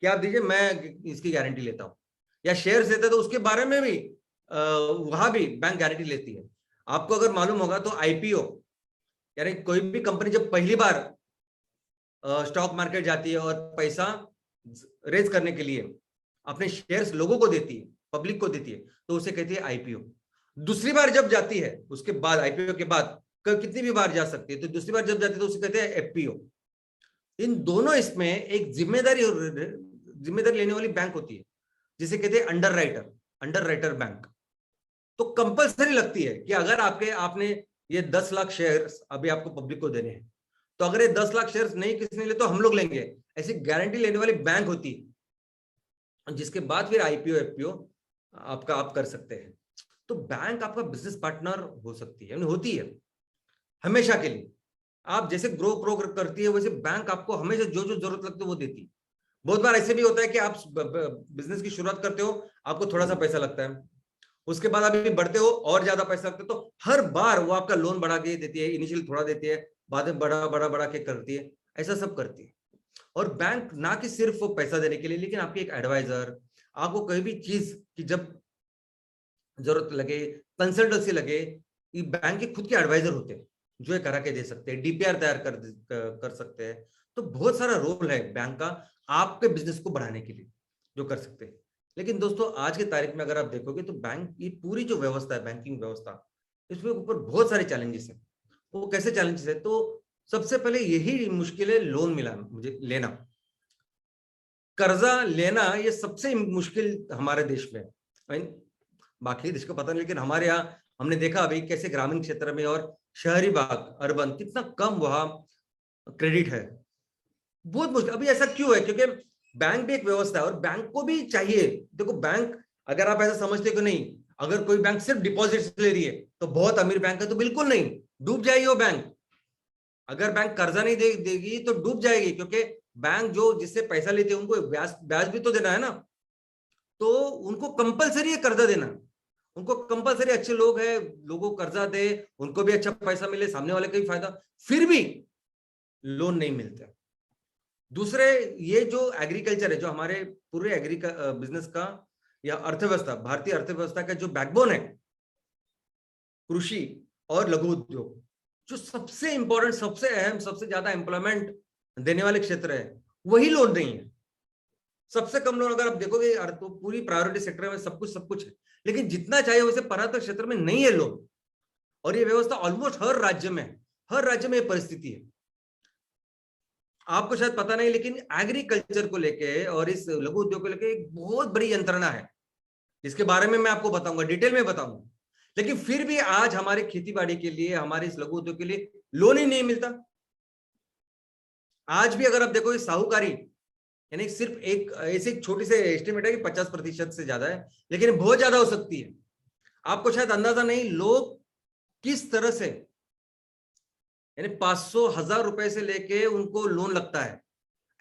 कि आप दीजिए, मैं इसकी गारंटी लेता हूं। या शेयर्स देते तो उसके बारे में भी वहां भी बैंक गारंटी लेती है। आपको अगर मालूम होगा तो आईपीओ, यानी कोई भी कंपनी जब पहली बार स्टॉक मार्केट जाती है और पैसा रेज करने के लिए अपने शेयर्स लोगों को देती है, पब्लिक को देती है, तो उसे कहती है आईपीओ। दूसरी बार जब जाती है, उसके बाद आईपीओ के बाद कितनी भी बार जा सकती है, तो दूसरी बार जब जाती है तो उसे कहते हैं एफपीओ। इन दोनों इसमें एक जिम्मेदारी लेने वाली बैंक होती है, जिसे कहते हैं अंडर राइटर बैंक। तो कंपलसरी लगती है कि अगर आपने ये 10 लाख शेयर्स अभी आपको पब्लिक को देने हैं, तो अगर ये 10 लाख शेयर्स नहीं किसी ने ले, तो हम लोग लेंगे, ऐसी गारंटी लेने वाली बैंक होती है, जिसके बाद फिर आईपीओ एफपीओ आप कर सकते हैं। तो बैंक आपका बिजनेस पार्टनर हो सकती है, होती है हमेशा के लिए। आप जैसे ग्रो करती है, वैसे बैंक आपको हमेशा जो जो जरूरत लगती है वो देती है। बहुत बार ऐसे भी होता है कि आप बिजनेस की शुरुआत करते हो, आपको थोड़ा सा पैसा लगता है, उसके बाद अभी बढ़ते हो और ज्यादा पैसा लगता है, तो हर बार वो आपका लोन बढ़ा के देती है, इनिशियल थोड़ा देती है, बाद में बड़ा के करती है, ऐसा सब करती है। और बैंक ना कि सिर्फ वो पैसा देने के लिए, लेकिन आपकी एक एडवाइजर, आपको कोई भी चीज की जब जरूरत लगे, कंसल्टेंसी लगे, ये बैंक के खुद के एडवाइजर होते हैं, जो ये करा के दे सकते हैं, डीपीआर तैयार कर सकते हैं। तो बहुत सारा रोल है बैंक का आपके बिजनेस को बढ़ाने के लिए, जो कर सकते हैं। लेकिन दोस्तों, आज की तारीख में अगर आप देखोगे तो बैंक की पूरी जो व्यवस्था है, बैंकिंग व्यवस्था, इसमें ऊपर बहुत सारे चैलेंजेस हैं। वो कैसे चैलेंजेस है, तो सबसे पहले यही मुश्किल है, लोन मिला मुझे लेना, कर्जा लेना, ये सबसे मुश्किल हमारे देश में है। बाकी देश को पता नहीं, लेकिन हमारे यहाँ हमने देखा अभी कैसे ग्रामीण क्षेत्र में और शहरी भाग, अर्बन, कितना कम वहां क्रेडिट है, बहुत मुश्किल। अभी ऐसा क्यों है, क्योंकि बैंक भी एक व्यवस्था है और बैंक को भी चाहिए। देखो बैंक, अगर आप ऐसा समझते हो कि नहीं, अगर कोई बैंक सिर्फ डिपॉजिट ले रही है तो बहुत अमीर बैंक है, तो बिल्कुल नहीं, डूब जाएगी वो बैंक। अगर बैंक कर्जा नहीं देगी तो डूब जाएगी, क्योंकि बैंक जो जिससे पैसा लेते हैं उनको ब्याज ब्याज भी तो देना है ना। तो उनको कंपलसरी है कर्जा देना, उनको कंपलसरी, अच्छे लोग हैं, लोगों को कर्जा दे, उनको भी अच्छा पैसा मिले, सामने वाले का भी फायदा, फिर भी लोन नहीं मिलता। दूसरे, ये जो एग्रीकल्चर है, जो हमारे पूरे बिजनेस का या अर्थव्यवस्था, भारतीय अर्थव्यवस्था का जो बैकबोन है, कृषि और लघु उद्योग, जो सबसे इंपॉर्टेंट, सबसे अहम, सबसे ज्यादा एम्प्लॉयमेंट देने वाले क्षेत्र है, वही लोन नहीं है। सबसे कम लोन अगर आप देखोगे, तो पूरी प्रायोरिटी सेक्टर में सब कुछ है, लेकिन जितना चाहिए वैसे परातक क्षेत्र में नहीं है लोन। और ये व्यवस्था ऑलमोस्ट हर राज्य में है, हर राज्य में ये परिस्थिति है। आपको शायद पता नहीं, लेकिन एग्रीकल्चर को लेके और इस लघु उद्योग को लेके एक बहुत बड़ी यंत्रणा है, जिसके बारे में मैं आपको बताऊंगा, डिटेल में बताऊंगा। लेकिन फिर भी आज हमारे खेती बाड़ी के लिए, हमारे इस लघु उद्योग के लिए लोन ही नहीं मिलता। आज भी अगर आप देखो, साहूकारी, यानी सिर्फ एक ऐसे छोटी से एस्टिमेट है कि 50% से ज्यादा है, लेकिन बहुत ज्यादा हो सकती है। आपको शायद अंदाजा नहीं, लोग किस तरह से, यानी 500,000 रुपए से लेके उनको लोन लगता है,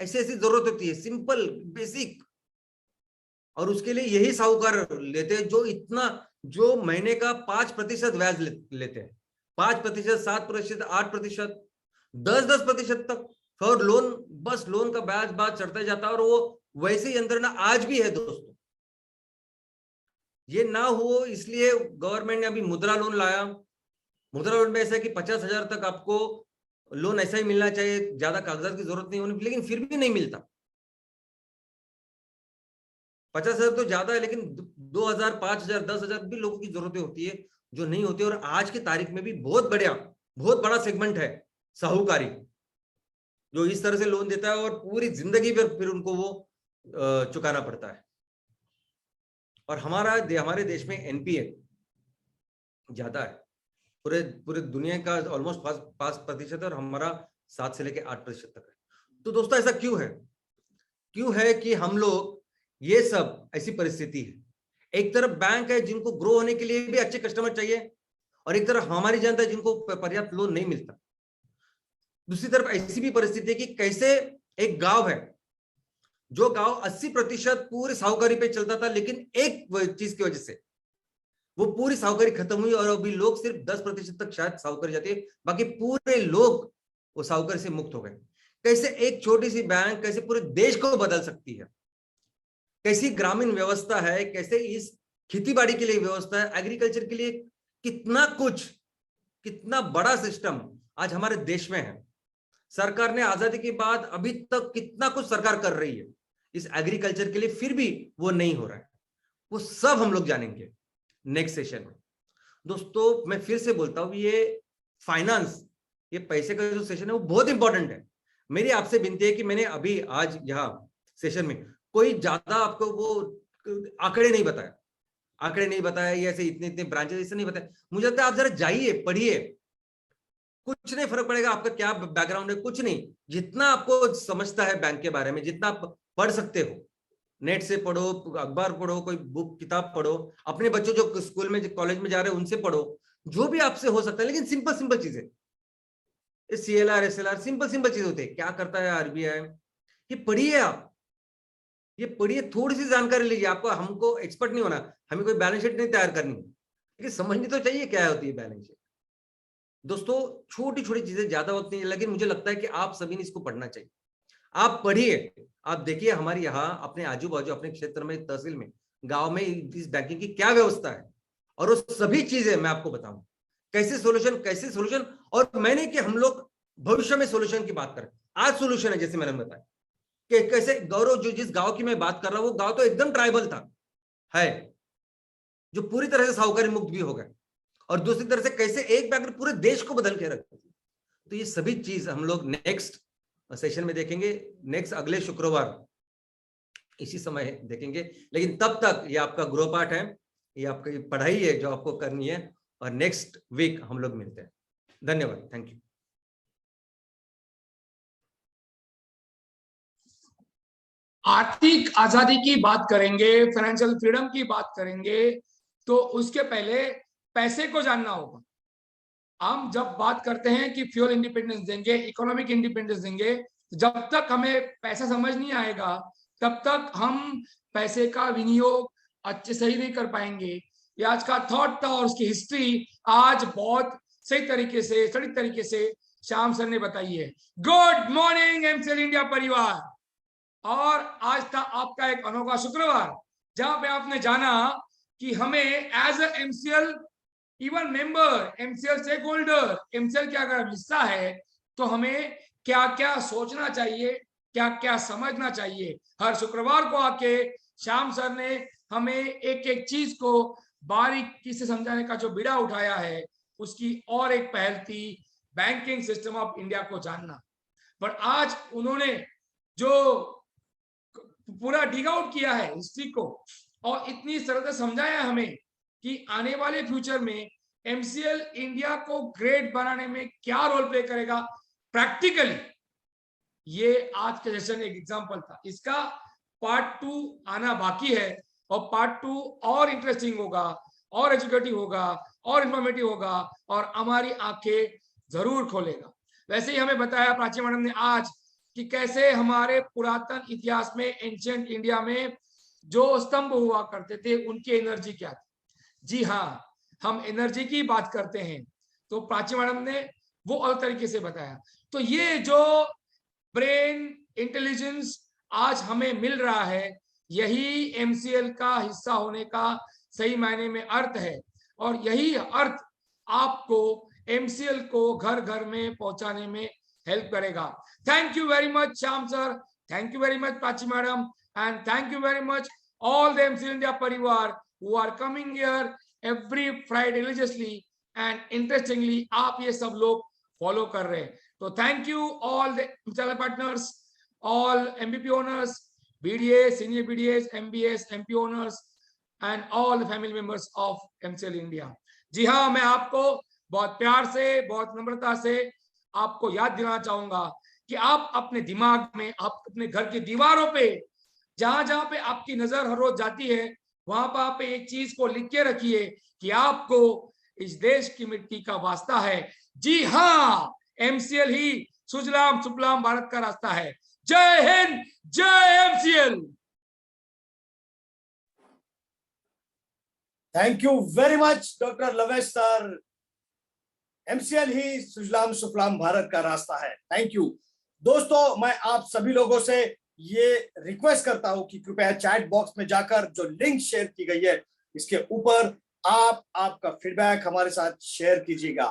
ऐसी ऐसी जरूरत होती है, सिंपल बेसिक। और उसके लिए यही साहूकार लेते हैं, जो इतना, जो महीने का 5% ब्याज लेते हैं, 5%, 7%, 8%, 10% तक। और लोन, बस लोन का ब्याज बाद चढ़ता जाता है, और वो वैसे ही यंत्रणा आज भी है दोस्तों। ये ना हो इसलिए गवर्नमेंट ने अभी मुद्रा लोन लाया। मुद्रा लोन में ऐसा है कि 50,000 तक आपको लोन ऐसा ही मिलना चाहिए, ज्यादा कागजात की जरूरत नहीं होनी, लेकिन फिर भी नहीं मिलता। 50,000 तो ज्यादा है, लेकिन 2,000, 5,000, 10,000 भी लोगों की जरूरतें होती है, जो नहीं होती। और आज की तारीख में भी बहुत बड़ा सेगमेंट है साहूकारी, जो इस तरह से लोन देता है, और पूरी जिंदगी फिर उनको वो चुकाना पड़ता है। और हमारे देश में एनपीए ज्यादा है, पूरे पूरे दुनिया का ऑलमोस्ट 5% है, और हमारा 7 से लेकर 8% तक है। तो दोस्तों ऐसा क्यों है कि हम लोग, ये सब ऐसी परिस्थिति है। एक तरफ बैंक है जिनको ग्रो होने के लिए भी अच्छे कस्टमर चाहिए, और एक तरफ हमारी जनता है जिनको पर्याप्त लोन नहीं मिलता। दूसरी तरफ ऐसी भी परिस्थिति है कि कैसे एक गांव है, जो गांव 80% पूरे साहूकारी पे चलता था, लेकिन एक चीज की वजह से वो पूरी साहूकारी खत्म हुई, और अभी लोग सिर्फ 10% तक शायद साहूकारी जाती है, बाकी पूरे लोग वो साहूकारी से मुक्त हो गए। कैसे एक छोटी सी बैंक कैसे पूरे देश को बदल सकती है, कैसी ग्रामीण व्यवस्था है, कैसे इस खेतीबाड़ी के लिए व्यवस्था है, एग्रीकल्चर के लिए कितना बड़ा सिस्टम आज हमारे देश में है। सरकार ने आजादी के बाद अभी तक कितना कुछ सरकार कर रही है इस एग्रीकल्चर के लिए, फिर भी वो नहीं हो रहा है। वो सब हम लोग जानेंगे नेक्स्ट सेशन में। दोस्तों मैं फिर से बोलता हूं, ये फाइनेंस, ये पैसे का जो सेशन है वो बहुत इंपॉर्टेंट है। मेरी आपसे विनती है कि मैंने अभी आज यहाँ सेशन में कोई ज्यादा आपको वो आंकड़े नहीं बताया, ये ऐसे इतने इतने ब्रांचेस ऐसे नहीं बताया। मुझे लगता है आप जरा जाइए, पढ़िए, कुछ नहीं फर्क पड़ेगा आपका क्या बैकग्राउंड है, कुछ नहीं। जितना आपको समझता है बैंक के बारे में, जितना आप पढ़ सकते हो, नेट से पढ़ो, अखबार पढ़ो, कोई बुक किताब पढ़ो, अपने बच्चों जो स्कूल में कॉलेज में जा रहे हैं उनसे पढ़ो, जो भी आपसे हो सकता है। लेकिन सिंपल चीजें, CLR SLR सिंपल चीजें होते हैं, क्या करता है RBI, ये पढ़िए आप, ये पढ़िए, थोड़ी सी जानकारी लीजिए। आपको, हमको एक्सपर्ट नहीं होना, हमें कोई बैलेंस शीट नहीं तैयार करनी, लेकिन समझनी तो चाहिए क्या होती है बैलेंस शीट। दोस्तों छोटी छोटी चीजें, ज्यादा वक्त नहीं, लेकिन मुझे लगता है कि आप सभी ने इसको पढ़ना चाहिए। आप पढ़िए, आप देखिए हमारे यहाँ अपने आजू बाजू, अपने क्षेत्र में, तहसील में, गांव में इस बैंकिंग की क्या व्यवस्था है, और वो सभी चीजें मैं आपको बताऊं कैसे सोल्यूशन। और मैंने कि हम लोग भविष्य में सोल्यूशन की बात करें, आज सोल्यूशन है, जैसे मैंने बताया कि कैसे गौरव, जो जिस गांव की मैं बात कर रहा हूं, वो गांव तो एकदम ट्राइबल था, है, जो पूरी तरह से साहूकारी मुक्त भी हो गए, और दूसरी तरह से कैसे एक बैंक पूरे देश को बदल के रखती। तो ये सभी चीज हम लोग नेक्स्ट सेशन में देखेंगे, नेक्स्ट अगले शुक्रवार इसी समय देखेंगे। लेकिन तब तक ये आपका गृहपाठ है, ये आपकी पढ़ाई है जो आपको करनी है, और नेक्स्ट वीक हम लोग मिलते हैं। धन्यवाद, थैंक यू। आर्थिक आजादी की बात करेंगे, फाइनेंशियल फ्रीडम की बात करेंगे, तो उसके पहले पैसे को जानना होगा। हम जब बात करते हैं कि फ्यूल इंडिपेंडेंस देंगे, इकोनॉमिक इंडिपेंडेंस देंगे, जब तक हमें पैसा समझ नहीं आएगा तब तक हम पैसे का विनियोग अच्छे सही नहीं कर पाएंगे। ये आज का थॉट था और उसकी हिस्ट्री आज बहुत सही तरीके से, सटीक तरीके से श्याम सर ने बताई है। गुड मॉर्निंग एमसीएल इंडिया परिवार। और आज था आपका एक अनोखा शुक्रवार जहां पे आपने जाना कि हमें as a MCL even member, MCL stakeholder, MCL का अगर हिस्सा है तो हमें क्या क्या सोचना चाहिए, क्या क्या समझना चाहिए। हर शुक्रवार को आके श्याम सर ने हमें एक एक चीज को बारीकी से समझाने का जो बीड़ा उठाया है, उसकी और एक पहल थी बैंकिंग सिस्टम ऑफ इंडिया को जानना। पर आज उन्होंने जो पूरा डिग आउट किया है हिस्ट्री को और इतनी सरल से समझाया हमें कि आने वाले फ्यूचर में एमसीएल इंडिया को ग्रेट बनाने में क्या रोल प्ले करेगा प्रैक्टिकली, ये आज के सेशन एक एग्जांपल था। इसका पार्ट 2 आना बाकी है और पार्ट 2 और इंटरेस्टिंग होगा और एजुकेटिव होगा और इंफॉर्मेटिव होगा और हमारी आंखें जरूर खोलेगा। वैसे ही हमें बताया प्राची मैडम ने आज कि कैसे हमारे पुरातन इतिहास में, एंशिएंट इंडिया में जो स्तंभ हुआ करते थे उनकी एनर्जी क्या थी। जी हाँ, हम एनर्जी की बात करते हैं तो प्राची मैडम ने वो अलग तरीके से बताया। तो ये जो ब्रेन इंटेलिजेंस आज हमें मिल रहा है, यही एमसीएल का हिस्सा होने का सही मायने में अर्थ है और यही अर्थ आपको एमसीएल को घर घर में पहुंचाने में हेल्प करेगा। Thank you very much Shyam sir, thank you very much Prachi madam, and thank you very much all the MCL India परिवार who are coming here every Friday religiously and interestingly आप ये सब लोग फॉलो कर रहे हैं। तो thank you all the channel partners, all MBP owners, BDS, senior BDS, MBS, MP owners and all the family members of MCL India. जी हाँ, मैं आपको बहुत प्यार से, बहुत नम्रता से आपको याद दिलाना चाहूंगा कि आप अपने दिमाग में, आप अपने घर की दीवारों पे, जहां जहां पे आपकी नजर हर रोज जाती है, वहां पर आप एक चीज को लिख के रखिए कि आपको इस देश की मिट्टी का वास्ता है। जी हाँ, एमसीएल ही सुजलाम सुफलाम भारत का रास्ता है। जय हिंद, जय MCL. Thank you very much doctor Lavesh sir. MCL ही सुजलाम सुफलाम भारत का रास्ता है। थैंक यू दोस्तों। मैं आप सभी लोगों से ये रिक्वेस्ट करता हूं कि कृपया चैट बॉक्स में जाकर जो लिंक शेयर की गई है इसके ऊपर आप आपका फीडबैक हमारे साथ शेयर कीजिएगा।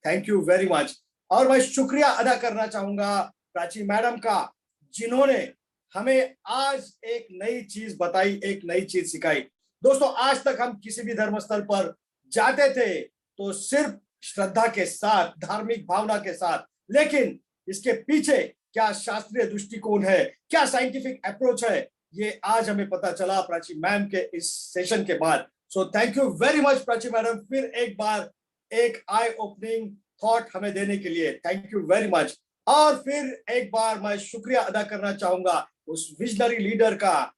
Thank you very much. और मैं शुक्रिया अदा करना चाहूंगा प्राची मैडम का, जिन्होंने हमें आज एक नई चीज बताई, एक नई चीज सिखाई। दोस्तों, आज तक हम किसी भी धर्म स्थल पर जाते थे तो सिर्फ श्रद्धा के साथ, धार्मिक भावना के साथ, लेकिन इसके पीछे क्या शास्त्रीय दृष्टिकोण है, क्या साइंटिफिक अप्रोच है, ये आज हमें पता चला प्राची मैम के इस सेशन के बाद। So thank you very much Prachi madam, फिर एक बार एक आई ओपनिंग थॉट हमें देने के लिए। Thank you very much. और फिर एक बार मैं शुक्रिया अदा करना चाहूंगा उस विजनरी लीडर का,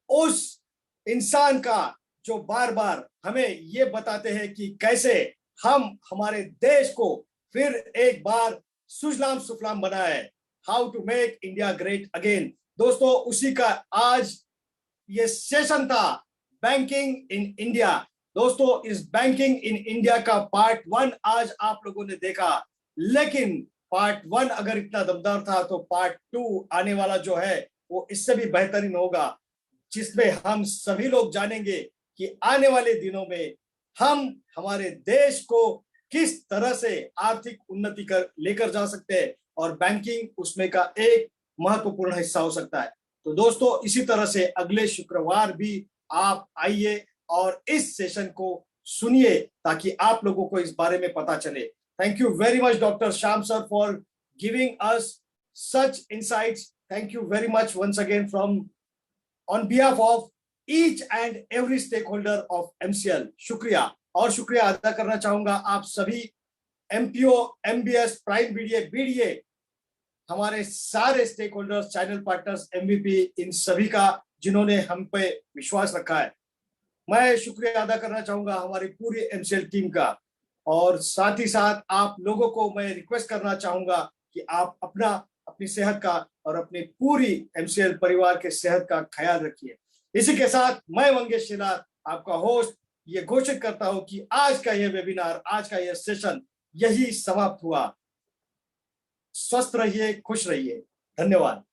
उस इंसान का जो बार बार हमें ये बताते हैं कि कैसे हम हमारे देश को फिर एक बार सुजलाम सुफलाम बनाए, how to make India great again. दोस्तों, उसी का आज ये सेशन था, बैंकिंग इन इंडिया। दोस्तों, इस बैंकिंग इन इंडिया का पार्ट 1 आज आप लोगों ने देखा, लेकिन पार्ट 1 अगर इतना दमदार था तो पार्ट 2 आने वाला जो है वो इससे भी बेहतरीन होगा, जिसमें हम सभी लोग जानेंगे कि आने वाले दिनों में हम हमारे देश को किस तरह से आर्थिक उन्नति कर लेकर जा सकते हैं और बैंकिंग उसमें का एक महत्वपूर्ण हिस्सा हो सकता है। तो दोस्तों, इसी तरह से अगले शुक्रवार भी आप आइए और इस सेशन को सुनिए ताकि आप लोगों को इस बारे में पता चले। Thank you very much doctor Shyam sir for giving us such insights. Thank you very much once again from on behalf of each and every stakeholder of MCL. शुक्रिया। और शुक्रिया अदा करना चाहूंगा आप सभी MPO, MBS, prime BDA, BDA हमारे सारे stakeholders, channel partners, MVP, इन सभी का जिन्होंने हम पे विश्वास रखा है। मैं शुक्रिया अदा करना चाहूंगा हमारी पूरी MCL टीम का, और साथ ही साथ आप लोगों को मैं रिक्वेस्ट करना चाहूंगा कि आप अपनी सेहत का और अपनी पूरी MCL परिवार के सेहत का ख्याल रखिए। इसी के साथ मैं मंगेश शिलार, आपका होस्ट, ये घोषित करता हूं कि आज का ये वेबिनार, आज का ये सेशन यही समाप्त हुआ। स्वस्थ रहिए, खुश रहिए। धन्यवाद।